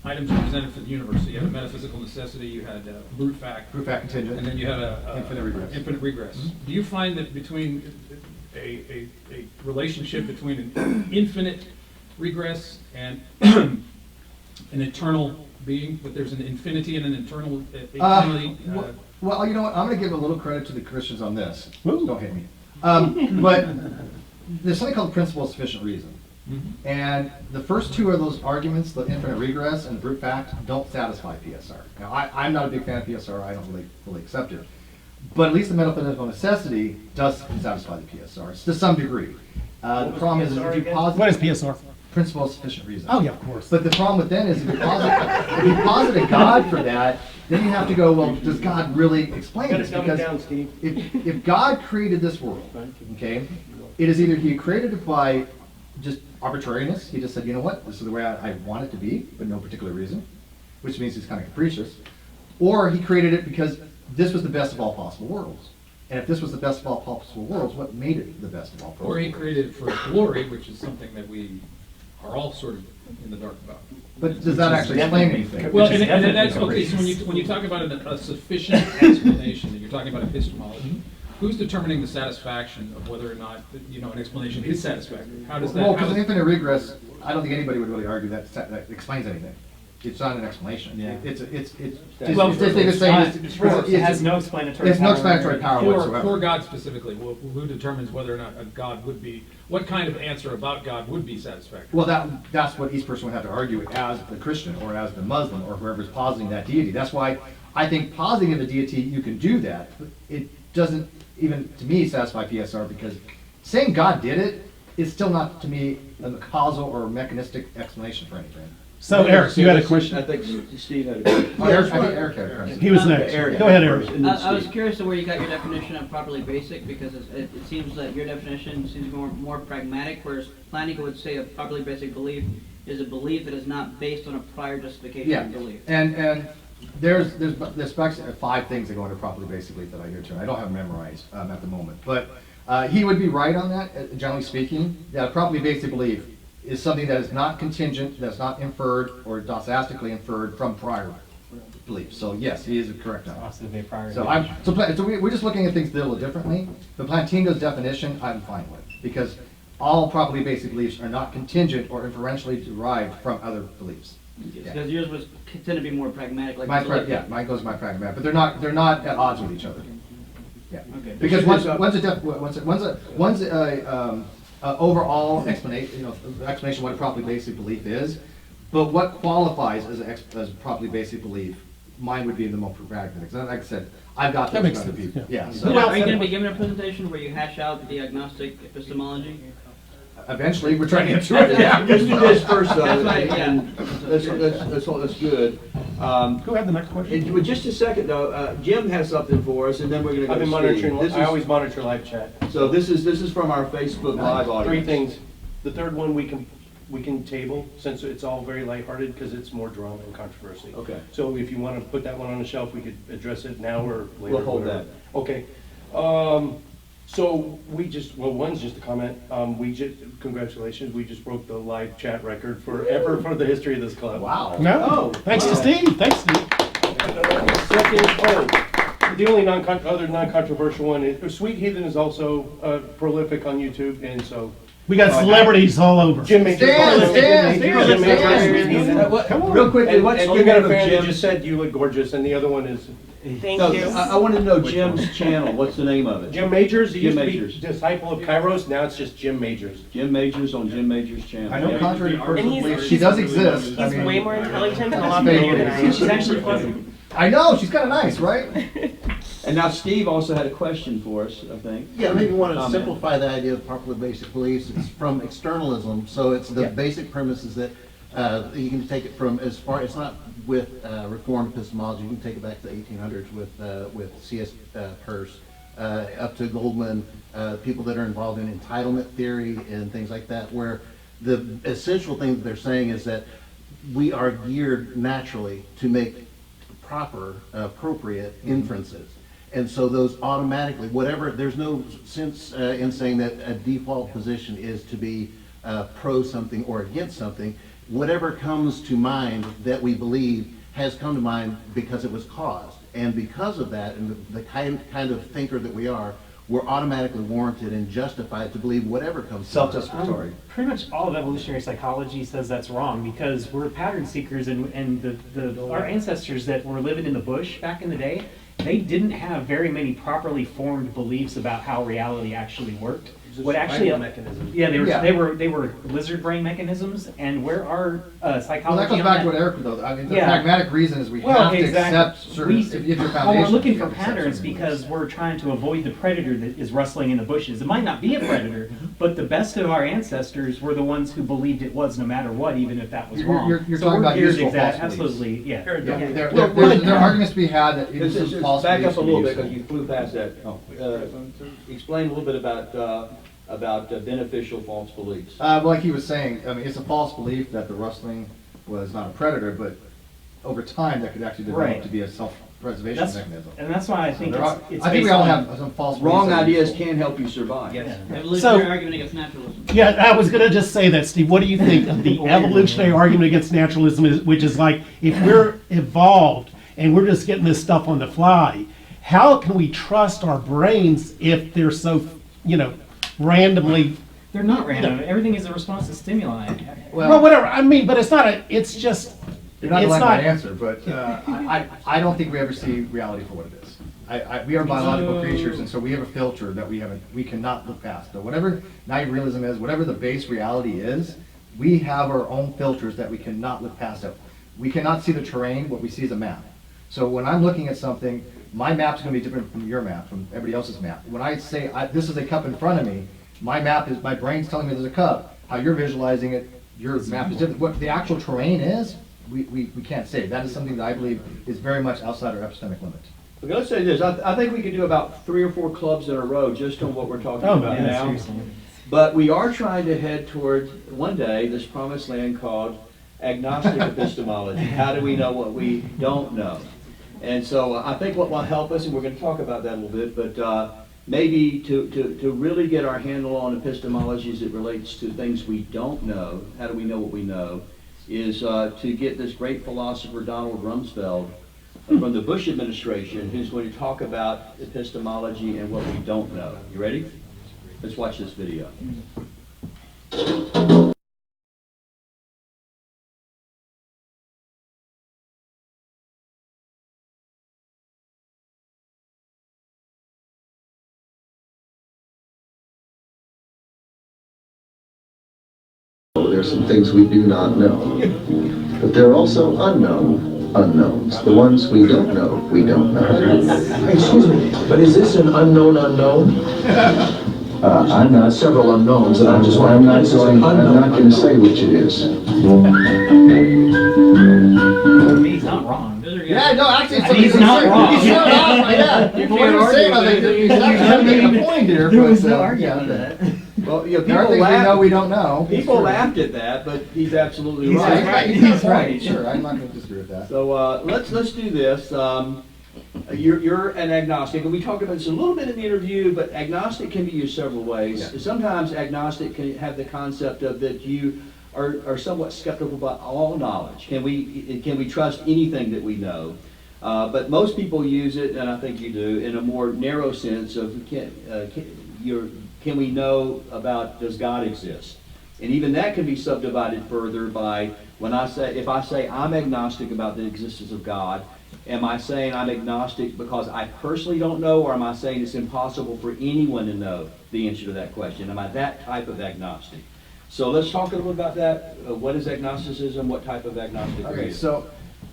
items you presented for the universe, so you had a metaphysical necessity, you had brute fact, contingent, and then you had a infinite regress. Do you find that between a relationship between an infinite regress and an eternal being, that there's an infinity and an eternal eternity? Well, you know what? I'm going to give a little credit to the Christians on this. Don't hate me. But there's something called the principle of sufficient reason. And the first two of those arguments, the infinite regress and the brute fact, don't satisfy PSR. Now, I'm not a big fan of PSR. I don't really fully accept it. But at least the metaphysical necessity does satisfy the PSR to some degree. The problem is if you posit... What is PSR? Principle of sufficient reason. Oh, yeah, of course. But the problem with then is if you posit a God for that, then you have to go, well, does God really explain this? Because if God created this world, okay, it is either he created it by just arbitrariness, he just said, you know what, this is the way I want it to be, but no particular reason, which means he's kind of capricious, or he created it because this was the best of all possible worlds. And if this was the best of all possible worlds, what made it the best of all possible worlds? Or he created it for glory, which is something that we are all sort of in the dark about. But does that actually explain anything? Well, and that's okay. So when you talk about a sufficient explanation, and you're talking about epistemology, who's determining the satisfaction of whether or not an explanation is satisfactory? How does that? Well, because infinite regress, I don't think anybody would really argue that explains anything. It's not an explanation. Yeah. It has no explanatory power. There's no explanatory power whatsoever. For God specifically, who determines whether or not a God would be, what kind of answer about God would be satisfactory? Well, that's what each person would have to argue as the Christian or as the Muslim or whoever's positing that deity. That's why I think positing the deity, you can do that. But it doesn't, even to me, satisfy PSR because saying God did it is still not, to me, a causal or mechanistic explanation for anything. So, Eric, you had a question? I think Steve had a question. Eric had a question. He was next. Go ahead, Eric. I was curious to where you got your definition of properly basic, because it seems that your definition seems more pragmatic, whereas Plantinga would say a properly basic belief is a belief that is not based on a prior justification of belief. And there's 5 things that go into properly basic belief that I hear too. I don't have memorized at the moment, but he would be right on that. Generally speaking, that properly basic belief is something that is not contingent, that's not inferred or dosastically inferred from prior beliefs. So yes, he is correct on that. So we're just looking at things a little differently. But Plantinga's definition, I'm fine with, because all properly basic beliefs are not contingent or inferentially derived from other beliefs. Because yours was tend to be more pragmatic. Like mine goes my pragmatic, but they're not at odds with each other. Yeah, okay. Because one's a overall explanation, explanation of what a properly basic belief is, But what qualifies as as a properly basic belief, mine would be the most pragmatic things. And like I said, I've got That those makes from other sense, people. yeah. Yeah. So So are you going to be giving a presentation where you hash out the agnostic epistemology? eventually, we're trying to get to it. Yeah. Let's do this first, though. That's right, yeah. and that's good. Go ahead, the next question. And with just a second, though, Jim has something for us, and then we're going to go I've to been Steve. monitoring, This I is- always monitor live chat. So this is from our Facebook Live audience. Three things. The third one we can table, since it's all very lighthearted, because it's more drama and controversy. Okay. So if you want to put that one on the shelf, we could address it now or later. We'll hold whatever. that. Okay. So we just, well, one's just a comment. Congratulations, we just broke the live chat record forever for the history of this club. wow. No, thanks to Steve, thanks, Steve. Second, the only other non-controversial one is, Sweet Heathen is also prolific on YouTube, and so. We got celebrities all over. Jim Major. Stan, Jim Major. Come on. Real quick, what's And the you got name a of fan that Jim's? just said you look gorgeous, and the other one is No, I wanted to know Jim's channel. What's the name of it? Jim Majors. He Jim used to be Majors. disciple of Kairos, now it's just Jim Majors. Jim Majors on Jim Majors' channel. I know contrary to personal he's- belief, she does exist. He's I mean, way more intelligent and a that's lot fake. funnier than I am. She's actually pleasant. I know, she's kind of nice, right? And now Steve also had a question for us, I think. Yeah, maybe want to Comment. simplify the idea of properly basic beliefs. It's from externalism, so it's the basic premises that you can take it from as far. It's not with Reformed epistemology. You can take it back to the 1800s with C.S. Peirce, up to Goldman, people that are involved in entitlement theory and things like that, where the essential thing that they're saying is that we are geared naturally to make proper, appropriate inferences. And so those automatically, whatever, there's no sense in saying that a default position is to be pro something or against something. Whatever comes to mind that we believe has come to mind because it was caused. And because of that, and the kind of thinker that we are, we're automatically warranted and justified to believe whatever comes to mind. Self-justificatory. Pretty much all of evolutionary psychology says that's wrong because we're pattern seekers and our ancestors that were living in the bush back in the day, they didn't have very many properly formed beliefs about how reality actually worked. What actually, mechanism. yeah, Yeah. they were lizard brain mechanisms, and where our psychology. Well, that goes on back to what Eric though. I mean, the Yeah. pragmatic reason is we Well, have to exactly. accept certain, if your Well, foundation. we're looking you for have to accept patterns certain because beliefs. we're trying to avoid the predator that is rustling in the bushes. It might not be a predator, but the best of our ancestors were the ones who believed it was no matter what, even if that was wrong. You're So talking we're about geared useful false absolutely, yeah. Yeah, there Well, are arguments to be had that even Just some false back beliefs up a can be little bit useful. because you flew past that. Explain a little bit about beneficial false beliefs. Like he was saying, I mean, it's a false belief that the rustling was not a predator, but over time that could actually develop Right. to be a self-preservation That's, mechanism. and that's why I think There are- it's I think we based all on- have some false Wrong beliefs that are ideas useful. can help you survive. Yes. Evolutionary So- argument against naturalism. Yeah, I was gonna just say that, Steve. What do you think of the evolutionary argument against naturalism, which is like, if we're evolved and we're just getting this stuff on the fly, how can we trust our brains if they're so, randomly? They're not random. Everything is a response to stimuli. Well, whatever. I mean, but it's not it's just. You're not it's like not. my answer, but I don't think we ever see reality for what it is. We are biological creatures, and so we have a filter that we cannot look past. So whatever naive realism is, whatever the base reality is, we have our own filters that we cannot look past. It. We cannot see the terrain. What we see is a map. So when I'm looking at something, my map's going to be different from your map, from everybody else's map. When I say this is a cup in front of me, my brain's telling me there's a cup. How you're visualizing it, your map is different. What the actual terrain is, we can't say. That is something that I believe is very much outside our epistemic limit. Okay, let's say this. I think we could do about 3 or 4 clubs in a row just on what we're talking about yeah, now. seriously. But we are trying to head toward, one day, this promised land called agnostic epistemology. How do we know what we don't know? And so I think what will help us, and we're going to talk about that a little bit, but maybe to really get our handle on epistemology as it relates to things we don't know, how do we know what we know, is to get this great philosopher Donald Rumsfeld from the Bush administration, who's going to talk about epistemology and what we don't know. You ready? Let's watch this video. know. There are some things we do not know. But there are also unknown unknowns. The ones we don't know, we don't know. Excuse me, but is this an unknown unknown? I'm not several unknowns, and I'm just I'm wondering. not going to say which it is. He's not wrong. Yeah, no, actually, it's He's not wrong. He started off, yeah. You From what can't he was saying, I argue think with he's it. actually making a point here. There was but, no argument yeah. with that. Well, you know, There are people things we laugh. know we don't know. People laughed at that, but he's absolutely He's right. right. He's right. Sure, I'm not going to disagree with that. So let's do this. You're an agnostic, and we talked about this a little bit in the interview, but agnostic can be used several ways. Yeah. Sometimes agnostic can have the concept of that you are somewhat skeptical about all knowledge. Can we trust anything that we know? But most people use it, and I think you do, in a more narrow sense of can we know about, does God exist? And even that can be subdivided further by if I say I'm agnostic about the existence of God, am I saying I'm agnostic because I personally don't know, or am I saying it's impossible for anyone to know the answer to that question? Am I that type of agnostic? So let's talk a little about that. What is agnosticism? What type of agnostic are Okay, you? so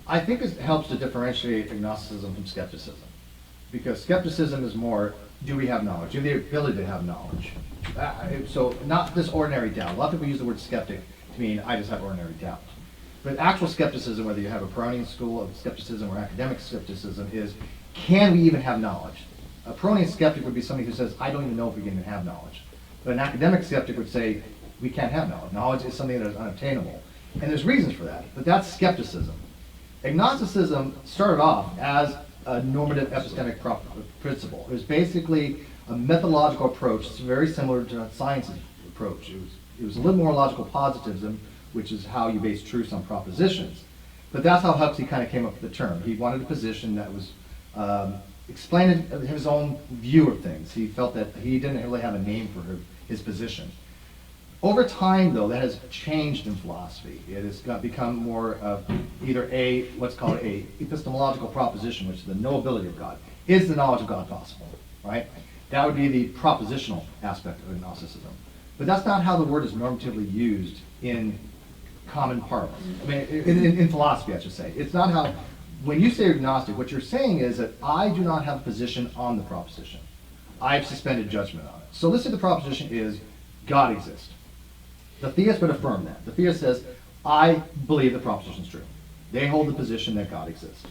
I think it helps to differentiate agnosticism from skepticism. Because skepticism is more, do we have knowledge? Do we have the ability to have knowledge? So not this ordinary doubt. A lot of people use the word skeptic to mean I just have ordinary doubt. But actual skepticism, whether you have a Pyrrhonian school of skepticism or academic skepticism, is can we even have knowledge? A Pyrrhonian skeptic would be somebody who says, I don't even know if we can even have knowledge. But an academic skeptic would say, we can't have knowledge. Knowledge is something that is unobtainable. And there's reasons for that, but that's skepticism. Agnosticism started off as a normative epistemic principle. It was basically a methodological approach. It's very similar to a science's approach. It was a little more logical positivism, which is how you base truths on propositions. But that's how Huxley kind of came up with the term. He wanted a position that was explaining his own view of things. He felt that he didn't really have a name for his position. Over time, though, that has changed in philosophy. It has become more of either what's called a epistemological proposition, which is the knowability of God. Is the knowledge of God possible, right? That would be the propositional aspect of agnosticism. But that's not how the word is normatively used in common parlance. I mean, in philosophy, I should say. It's not how, when you say agnostic, what you're saying is that I do not have a position on the proposition. I've suspended judgment on it. So let's say the proposition is God exists. The theist would affirm that. The theist says, I believe the proposition is true. They hold the position that God exists.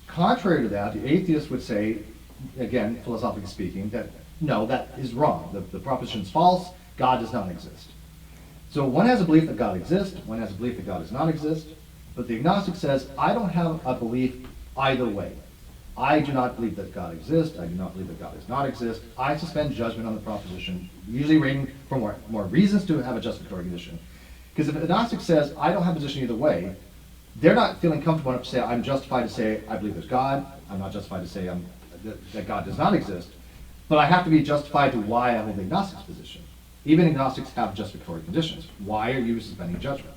Contrary to that, the atheist would say, again, philosophically speaking, that no, that is wrong. The proposition is false. God does not exist. So one has a belief that God exists, one has a belief that God does not exist, but the agnostic says, I don't have a belief either way. I do not believe that God exists, I do not believe that God does not exist, I suspend judgment on the proposition, usually waiting for more reasons to have a justificatory condition. Because if an agnostic says, I don't have a position either way, they're not feeling comfortable enough to say, I'm justified to say, I believe there's God, I'm not justified to say that God does not exist, but I have to be justified to why I hold the agnostic's position. Even agnostics have justificatory conditions. Why are you suspending judgment?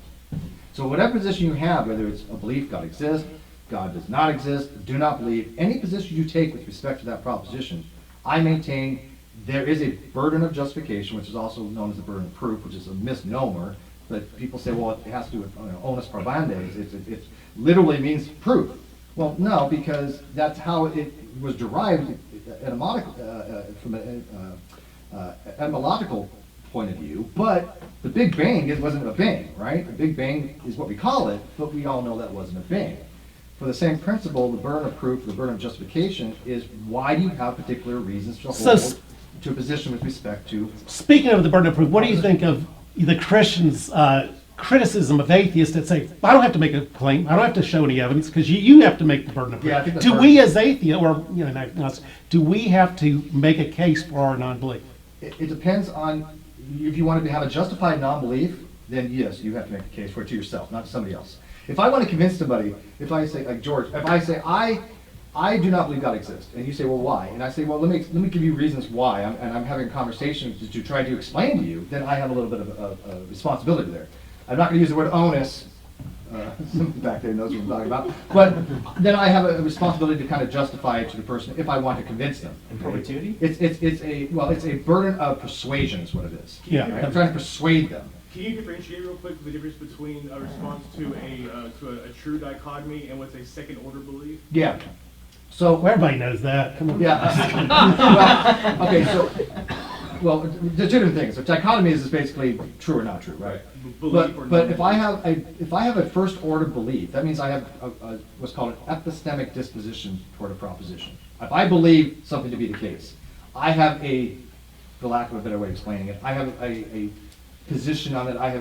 So whatever position you have, whether it's a belief God exists, God does not exist, do not believe, any position you take with respect to that proposition, I maintain there is a burden of justification, which is also known as the burden of proof, which is a misnomer, but people say, well, it has to do with onus probandi, it literally means proof. Well, no, because that's how it was derived from an etymological point of view, but the Big Bang, it wasn't a bang, right? The Big Bang is what we call it, but we all know that wasn't a bang. For the same principle, the burden of proof, the burden of justification is why do you have particular reasons to hold to a position with respect to... Speaking of the burden of proof, what do you think of the Christians' criticism of atheists that say, I don't have to make a claim, I don't have to show any evidence, because you have to make the burden of proof. Yeah, I think do we as atheists, or do we have to make a case for our non-belief? It depends on, if you wanted to have a justified non-belief, then yes, you have to make a case for it to yourself, not to somebody else. If I want to convince somebody, if I say, like George, if I say, I do not believe God exists, and you say, well, why? And I say, well, let me give you reasons why, and I'm having a conversation to try to explain to you, then I have a little bit of a responsibility there. I'm not going to use the word onus, somebody back there knows what I'm talking about, but then I have a responsibility to kind of justify it to the person if I want to convince them. In perpetuity? It's a burden of persuasion is what it is. Yeah. Right? I'm trying to persuade them. Can you differentiate real quick the difference between a response to a true dichotomy and what's a second order belief? Yeah. So Well, everybody knows that. Come on. Yeah. Well, okay, so, well, there's two different things. So dichotomy is basically true or not true, right? Belief or But if I have a first order belief, that means I have what's called an epistemic disposition toward a proposition. If I believe something to be the case, I have for lack of a better way of explaining it, I have a position on it. I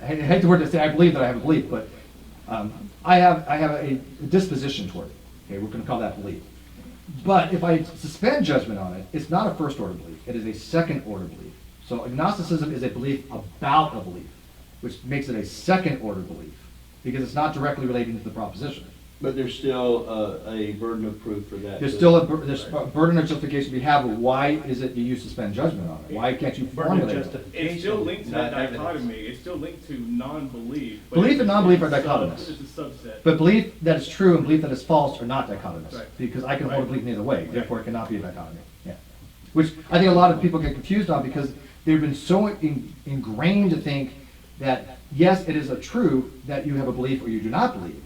hate the word to say I believe that I have a belief, but I have a disposition toward it. Okay, we're going to call that belief. But if I suspend judgment on it, it's not a first order belief. It is a second order belief. So agnosticism is a belief about a belief, which makes it a second order belief because it's not directly relating to the proposition. But there's still a burden of proof for that. There's still a burden of justification we have. Why is it you suspend judgment on it? Why can't you formulate it? It's still linked to that dichotomy. It's still linked to non-belief. but Belief and non-belief are it's a dichotomous. It's a subset. But belief that is true and belief that is false are not dichotomous. Right. Because I can hold a belief in either way, therefore it cannot be a dichotomy. Yeah. Which I think a lot of people get confused on because they've been so ingrained to think that, yes, it is a true that you have a belief or you do not believe.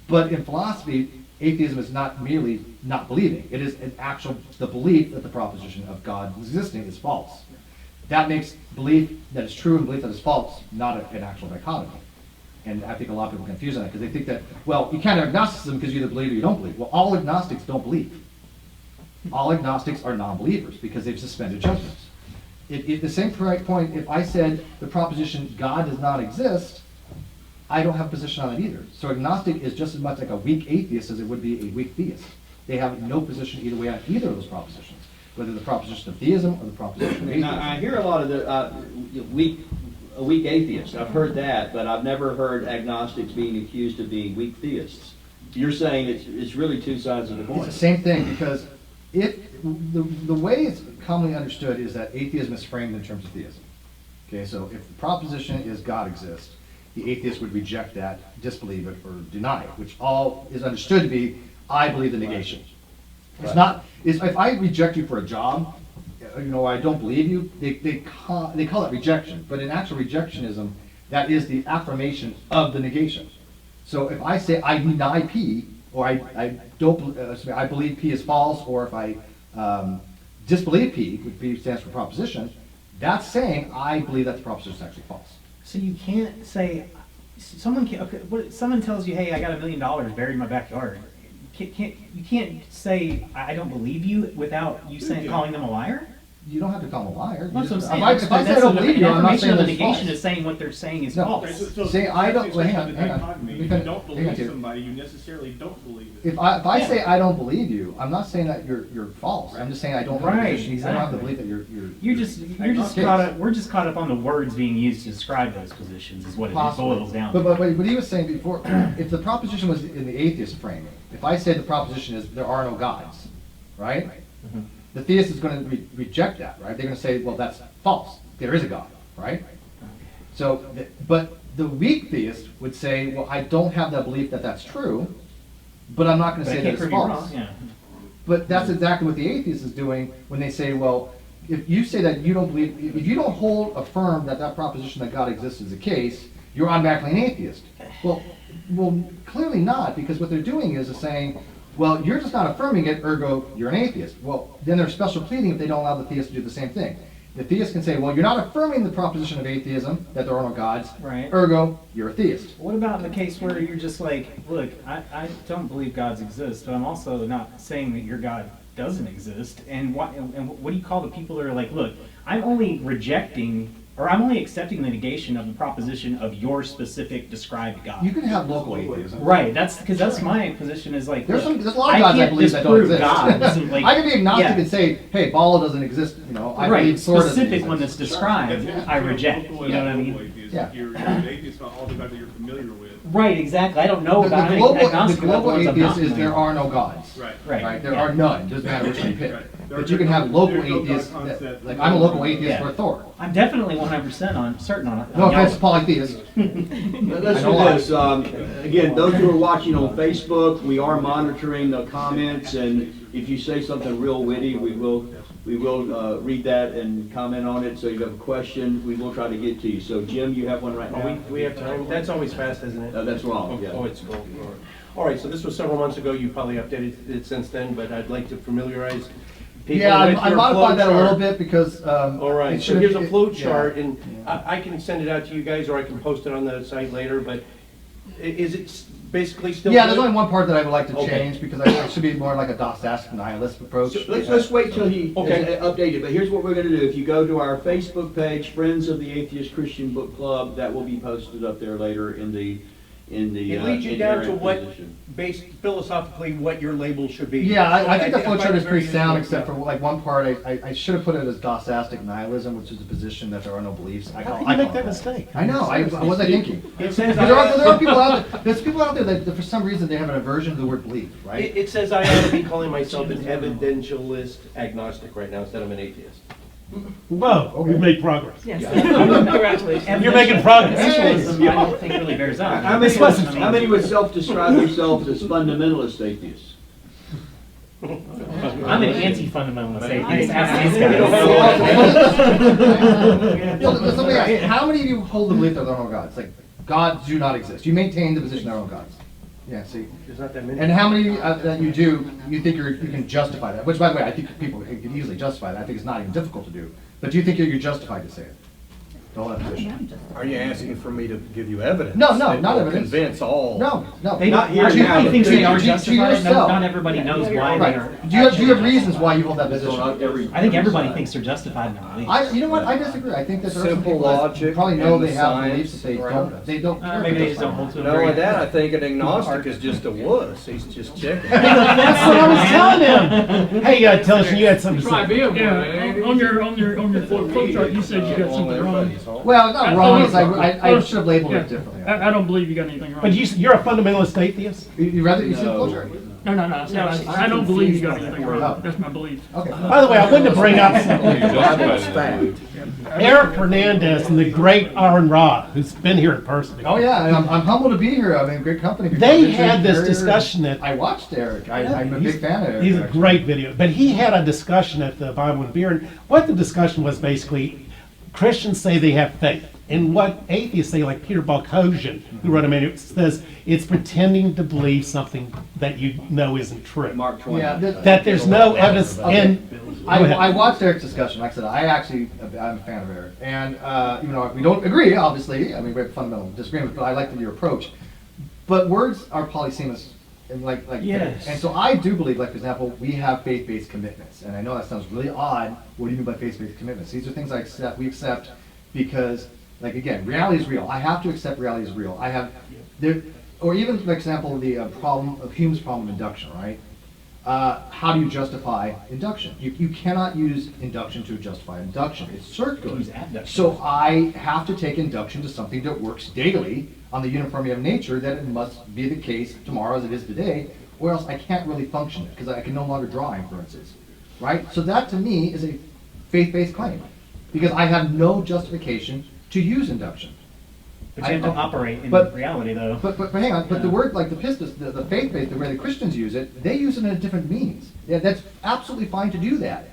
But in philosophy, atheism is not merely not believing. It is the belief that the proposition of God existing is false. That makes belief that is true and belief that is false not an actual dichotomy. And I think a lot of people are confused on that because they think that, well, you can't have agnosticism because you either believe or you don't believe. Well, all agnostics don't believe. All agnostics are non-believers because they've suspended judgments. At the same point, if I said the proposition God does not exist, I don't have a position on it either. So agnostic is just as much like a weak atheist as it would be a weak theist. They have no position either way on either of those propositions, whether the proposition of theism or the proposition of atheism. Now, I hear a lot of the weak atheists. I've heard that, but I've never heard agnostics being accused of being weak theists. You're saying it's really two sides of the coin. It's the same thing because the way it's commonly understood is that atheism is framed in terms of theism. Okay, so if the proposition is God exists, the atheist would reject that, disbelieve it, or deny it, which all is understood to be, I believe the negation. It's not, if I reject you for a job, I don't believe you, they call it rejection. But in actual rejectionism, that is the affirmation of the negation. So if I say I deny P, or I believe P is false, or if I disbelieve P, which P stands for proposition, that's saying I believe that the proposition is actually false. So you can't say, someone tells you, hey, I got $1 million buried in my backyard. You can't say, I don't believe you without you calling them a liar? You don't have to call them a liar. That's what I'm saying. If I say I don't believe you, I'm not saying the that's negation false. is saying what they're saying is No. false. Say I don't, well, hang on. If you don't believe somebody, you necessarily don't believe it. If I say I don't believe you, I'm not saying that you're false. I'm just saying I don't have a position. I don't have the belief that you're We're just caught up on the words being used to describe those positions is what it boils down to. But what he was saying before, if the proposition was in the atheist framing, if I said the proposition is there are no gods, right? Mm-hmm. The theist is going to reject that, right? They're going to say, well, that's false. There is a God, right? So, but the weak theist would say, well, I don't have that belief that that's true, but I'm not going to say that it's false. Yeah. But that's exactly what the atheist is doing when they say, well, if you say that you don't believe, if you don't affirm that proposition that God exists is the case, you're automatically an atheist. Well, clearly not, because what they're doing is saying, well, you're just not affirming it, ergo, you're an atheist. Well, then there's special pleading if they don't allow the theist to do the same thing. The theist can say, well, you're not affirming the proposition of atheism, that there are no gods, right. Ergo, you're a theist. What about in the case where you're just like, look, I don't believe gods exist, but I'm also not saying that your God doesn't exist. And what do you call the people that are like, look, I'm only accepting the negation of the proposition of your specific described God. You can have local atheism. Right, that's my position is like, there's a lot of gods I believe that don't exist. Like, I can be agnostic and say, hey, Bala doesn't exist, I believe Thor doesn't exist. Specific one that's described, I reject, you know what I mean? Yeah. You're an atheist about all the gods that you're familiar with. Right, exactly, I don't know about the global atheist is there are no gods. Right. There are none, doesn't matter which one you pick. But you can have local atheists, like I'm a local atheist for Thor. I'm definitely 100% certain on it. No offense to polytheists. Let's do this. Again, those who are watching on Facebook, we are monitoring the comments, and if you say something real witty, we will We will read that and comment on it, so if you have a question, we will try to get to you. So Jim, you have one right now? We have time. That's always fast, isn't it? That's wrong, yeah. Oh, it's cool. All right, so this was several months ago. You probably updated it since then, but I'd like to familiarize people Yeah, with I your modified flow that a little chart. bit because. All right, it so should've- here's a it- flow yeah. chart, and I can send it out to you guys, or I can post it on the site later, but is it basically still Yeah, good? there's only one part that I would like to Okay. change because I should be more like a Dostoevsky nihilist approach. So let's wait till he Okay. is updated, but here's what we're gonna do. If you go to our Facebook page, Friends of the Atheist Christian Book Club, that will be posted up there later in the It leads you down to what, position. based philosophically, what your label should be. Yeah, I think the flow find chart it is pretty very sound, useful. except for like one part, I should have put it as Dostoevsky nihilism, which is the position that there are no beliefs. How can you make that mistake? I know, what was I thinking? It says Because there are people out there, there's people out there that for some reason they have an aversion to the word belief, right? It says I ought to be calling myself an evidentialist agnostic right now instead of an atheist. Whoa, we made progress. Yes. Congratulations. You're making progress. Evidentialism, I don't think really bears out. How many would self-describe themselves as fundamentalist atheists? I'm an anti-fundamentalist atheist. Ask these Let me ask, how many of you hold the belief that there are no gods? Like, gods do not exist. You maintain the position there are no gods. Yeah, see. There's not that many. And how many that you do, you think you can justify that? Which, by the way, I think people can easily justify that. I think it's not even difficult to do. But do you think you're justified to say it? The whole position. Are you asking for me to give you evidence? No, that not will evidence. Convince all. No. They Not don't, here he now. thinks they are To justified. yourself. Not everybody knows why Right. they are. Do you have reasons why you hold that position? I think everybody thinks they're justified in their beliefs. You know what? I disagree. I think that there are some Simple people that logic probably know and they have science beliefs that around us. they don't care. Maybe they if just don't hold to them. Not only that, I think an agnostic is just a wuss. He's just checking. That's what I was telling him. Hey, Tillerson, you had something to Try say. being one. Yeah, on your flow chart, you said you got something wrong. Well, not wrong. It's I should have labeled it differently. I don't believe you got anything wrong. But you're a fundamentalist atheist? You rather you see the flow chart? No, I don't believe you got anything wrong. That's my belief. Okay. By the way, I wanted to bring up That's fact. Eric Hernandez and the great Aaron Rod, who's been here in person. Oh yeah, and I'm humbled to be here. I mean, great company. They had this discussion that I watched Eric. I'm a big fan of Eric. He's a actually. great video, but he had a discussion at the Bible and Beer, and what the discussion was basically, Christians say they have faith, and what atheists say, like Peter Balkosian, who wrote a manual, says it's pretending to believe something that you know isn't true. Mark Twain. Yeah, That there's no evidence. And I watched Eric's discussion. Like I said, I'm a fan of Eric, and even though we don't agree, obviously, I mean we have fundamental disagreements, but I like your approach. But words are polysemous, and like Yes. and so I do believe, like for example, we have faith-based commitments, and I know that sounds really odd. What do you mean by faith-based commitments? These are things we accept because, like again, reality is real. I have to accept reality is real. Or even for example, the problem of Hume's problem of induction, right? How do you justify induction? You cannot use induction to justify induction. It's circular. So I have to take induction to something that works daily on the uniformity of nature, that it must be the case tomorrow as it is today, or else I can't really function because I can no longer draw inferences, right? So that to me is a faith-based claim because I have no justification to use induction. But you have to operate in reality, though. But hang on. But the word, like the pistis, the faith-based, the way the Christians use it, they use it in a different means. Yeah, that's absolutely fine to do that,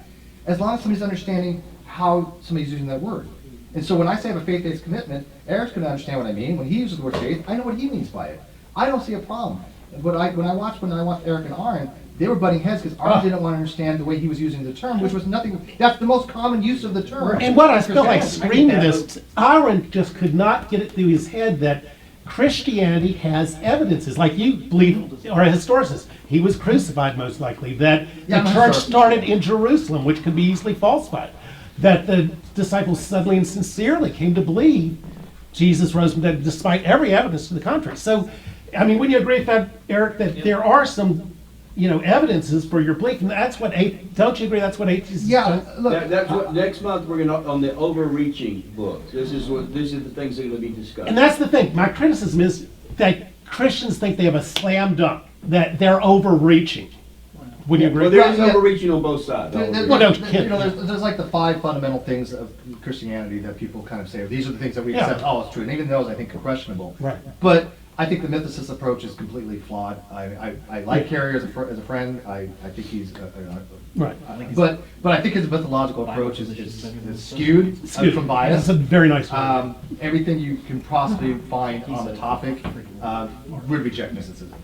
as long as somebody's understanding how somebody's using that word. And so when I say I have a faith-based commitment, Eric's going to understand what I mean. When he uses the word faith, I know what he means by it. I don't see a problem. But when I watched Eric and Aaron, they were butting heads because Aaron didn't want to understand the way he was using the term, which was nothing. That's the most common use of the term. And what I feel like screaming this, Aaron just could not get it through his head that Christianity has evidences, like you believe, or a historicist. He was crucified most likely. That the church started in Jerusalem, which can be easily falsified. That the disciples suddenly and sincerely came to believe Jesus rose from the dead, despite every evidence to the contrary. So, I mean, wouldn't you agree with that, Eric, that there are some, evidences for your belief, and that's what don't you agree? That's what atheists. Yeah, look. That's what next month we're gonna on the overreaching book. These are the things that are gonna be discussed. And that's the thing. My criticism is that Christians think they have a slam dunk, that they're overreaching. Would you agree? Well, there is overreaching on both sides. There's like the 5 fundamental things of Christianity that people kind of say, these are the things that we accept, oh, it's true. And even those I think are questionable. Right. But I think the mythicist approach is completely flawed. I like Carey as a friend. I think he's right. But I think his mythological approach is skewed from bias. That's a very nice word. Everything you can possibly find on the topic would reject mysticism.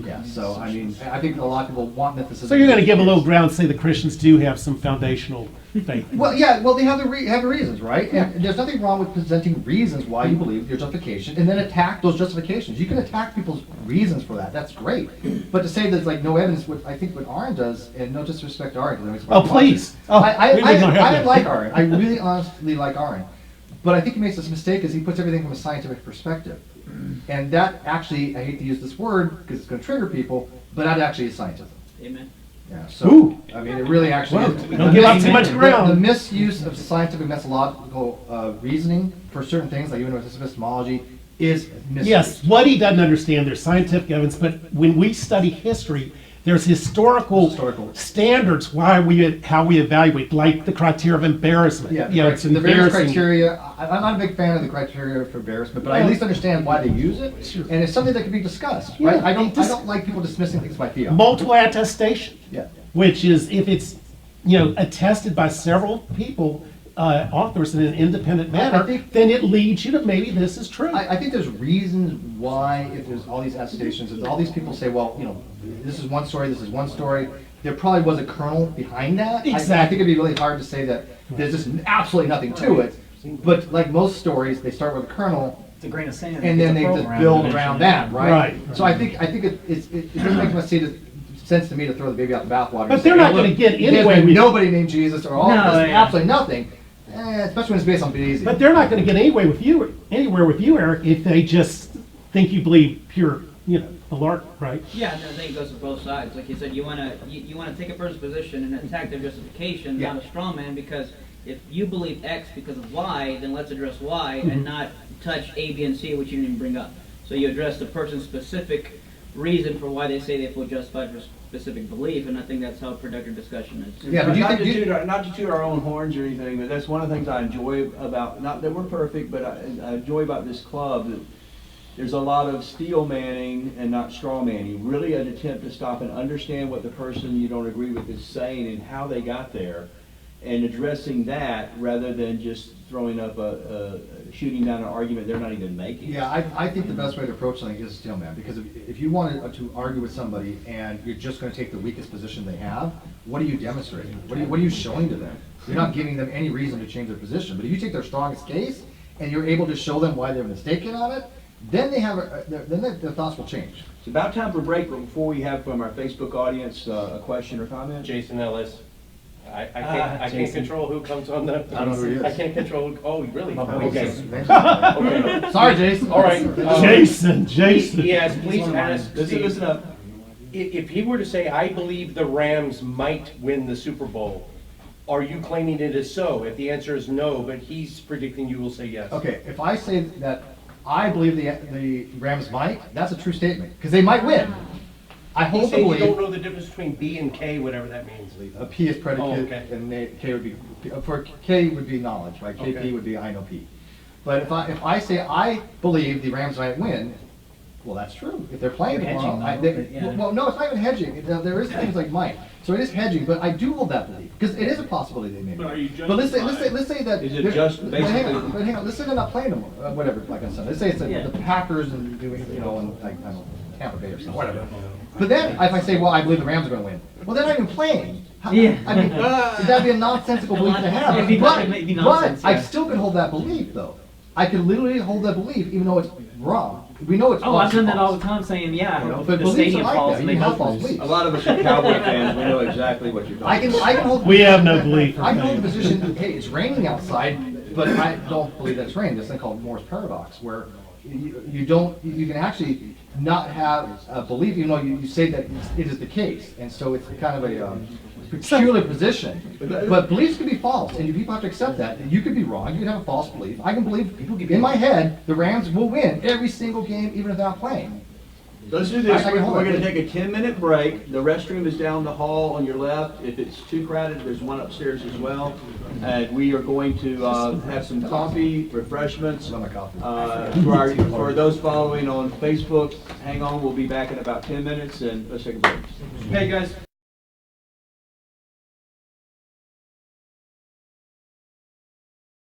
Yeah, so I mean, I think a lot of people want mysticism. So you're going to give a little ground, say the Christians do have some foundational faith. Well, yeah, well, they have the reasons, right? And there's nothing wrong with presenting reasons why you believe your justification, and then attack those justifications. You can attack people's reasons for that. That's great. But to say there's like no evidence, I think what Aaron does, and no disrespect to Aaron. Oh, please. I like Aaron. I really honestly like Aaron. But I think he makes this mistake is he puts everything from a scientific perspective. And that actually, I hate to use this word because it's going to trigger people, but that actually is scientism. Amen. Yeah, so, Ooh. I mean, it really actually is. Don't give out too much ground. The misuse of scientific methodological reasoning for certain things, like even with epistemology, is misuse. Yes, what he doesn't understand, there's scientific evidence, but when we study history, there's historical standards how we evaluate, like the criteria of embarrassment. Yeah, it's the various embarrassing. criteria. I'm not a big fan of the criteria for embarrassment, but I at least understand why they use it, and it's something that can be discussed. Right? I don't like people dismissing things by fiat. Multiple attestation. Yeah. Which is if it's attested by several people, authors in an independent manner, then it leads you to maybe this is true. I think there's reasons why, if there's all these attestations, if all these people say, well, this is one story, this is one story, there probably was a kernel behind that. Exactly. I think it'd be really hard to say that there's just absolutely nothing to it. But like most stories, they start with a kernel. It's a grain of sand. And then they just build around that, right? Right. So I think it doesn't make much sense to me to throw the baby out the bathwater. But they're not going to get anyway with nobody named Jesus or all this, absolutely nothing. Especially when it's based on Beasley. But they're not going to get anywhere with you, Eric, if they just think you believe pure, alert, right? Yeah, and I think it goes to both sides. Like you said, you want to take a person's position and attack their justification, not a straw man, because if you believe X because of Y, then let's address Y and not touch A, B, and C, which you didn't even bring up. So you address the person's specific reason for why they say they feel justified for specific belief, and I think that's how productive discussion is. Yeah, but not to toot our own horns or anything, but that's one of the things I enjoy about, not that we're perfect, but I enjoy about this club, that there's a lot of steel manning and not straw manning, really an attempt to stop and understand what the person you don't agree with is saying and how they got there, and addressing that rather than just throwing up shooting down an argument they're not even making. Yeah, I think the best way to approach something is steel man, because if you wanted to argue with somebody and you're just going to take the weakest position they have, what are you demonstrating? What are you showing to them? You're not giving them any reason to change their position. But if you take their strongest case and you're able to show them why they're mistaken on it, then their thoughts will change. It's about time for a break, but before we have from our Facebook audience a question or comment. Jason Ellis. I can't control who comes on the. I don't know who he is. I can't control. Oh, really? Okay. Okay. Sorry, Jason. All right. Jason. He asked, please ask. Listen up. If he were to say, I believe the Rams might win the Super Bowl, are you claiming it is so? If the answer is no, but he's predicting you will say yes. Okay, if I say that I believe the Rams might, that's a true statement, because they might win. I hope to believe. You don't know the difference between B and K, whatever that means. A P is predicate, Oh, okay. and K would be, for K would be knowledge, right? KP Okay. would be I know P. But if I say I believe the Rams might win, well, that's true. If they're playing You're tomorrow, hedging, well, no, it's not even hedging. There is things like might, so it is hedging. But I do hold that belief because it is a possibility they may win. But are you But let's say that. Is it just but hang basically? on, but hang on. Let's say they're not playing tomorrow, whatever. Like I said, let's say it's the Packers and doing, and like I don't know, Tampa Bay or something, whatever. But then if I say, well, I believe the Rams are going to win, well, they're not even playing. Yeah. I mean, that'd be a nonsensical belief to have. It'd be nonsense, But I yeah. still can hold that belief, though. I can literally hold that belief, even though it's wrong. We know it's Oh, false. I've done that all the time, saying, yeah, You know, the but beliefs stadium are like falls that. and You they have both false lose. beliefs. A lot of us are Cowboy fans. We know exactly what you're talking about. I can hold. We have no belief. I can hold the position. Hey, it's raining outside, but I don't believe that it's raining. This thing called Moore's paradox, where you can actually not have a belief, even though you say that it is the case, and so it's kind of a peculiar position. But beliefs can be false, and people have to accept that. You could be wrong. You can have a false belief. I can believe in my head the Rams will win every single game, even if they're not playing. Let's do this. I can hold We're it. going to take a 10-minute break. The restroom is down the hall on your left. If it's too crowded, there's one upstairs as well. And we are going to have some coffee, refreshments. For those following on Facebook, hang on. We'll be back in about 10 minutes, and let's take a break. Hey, guys.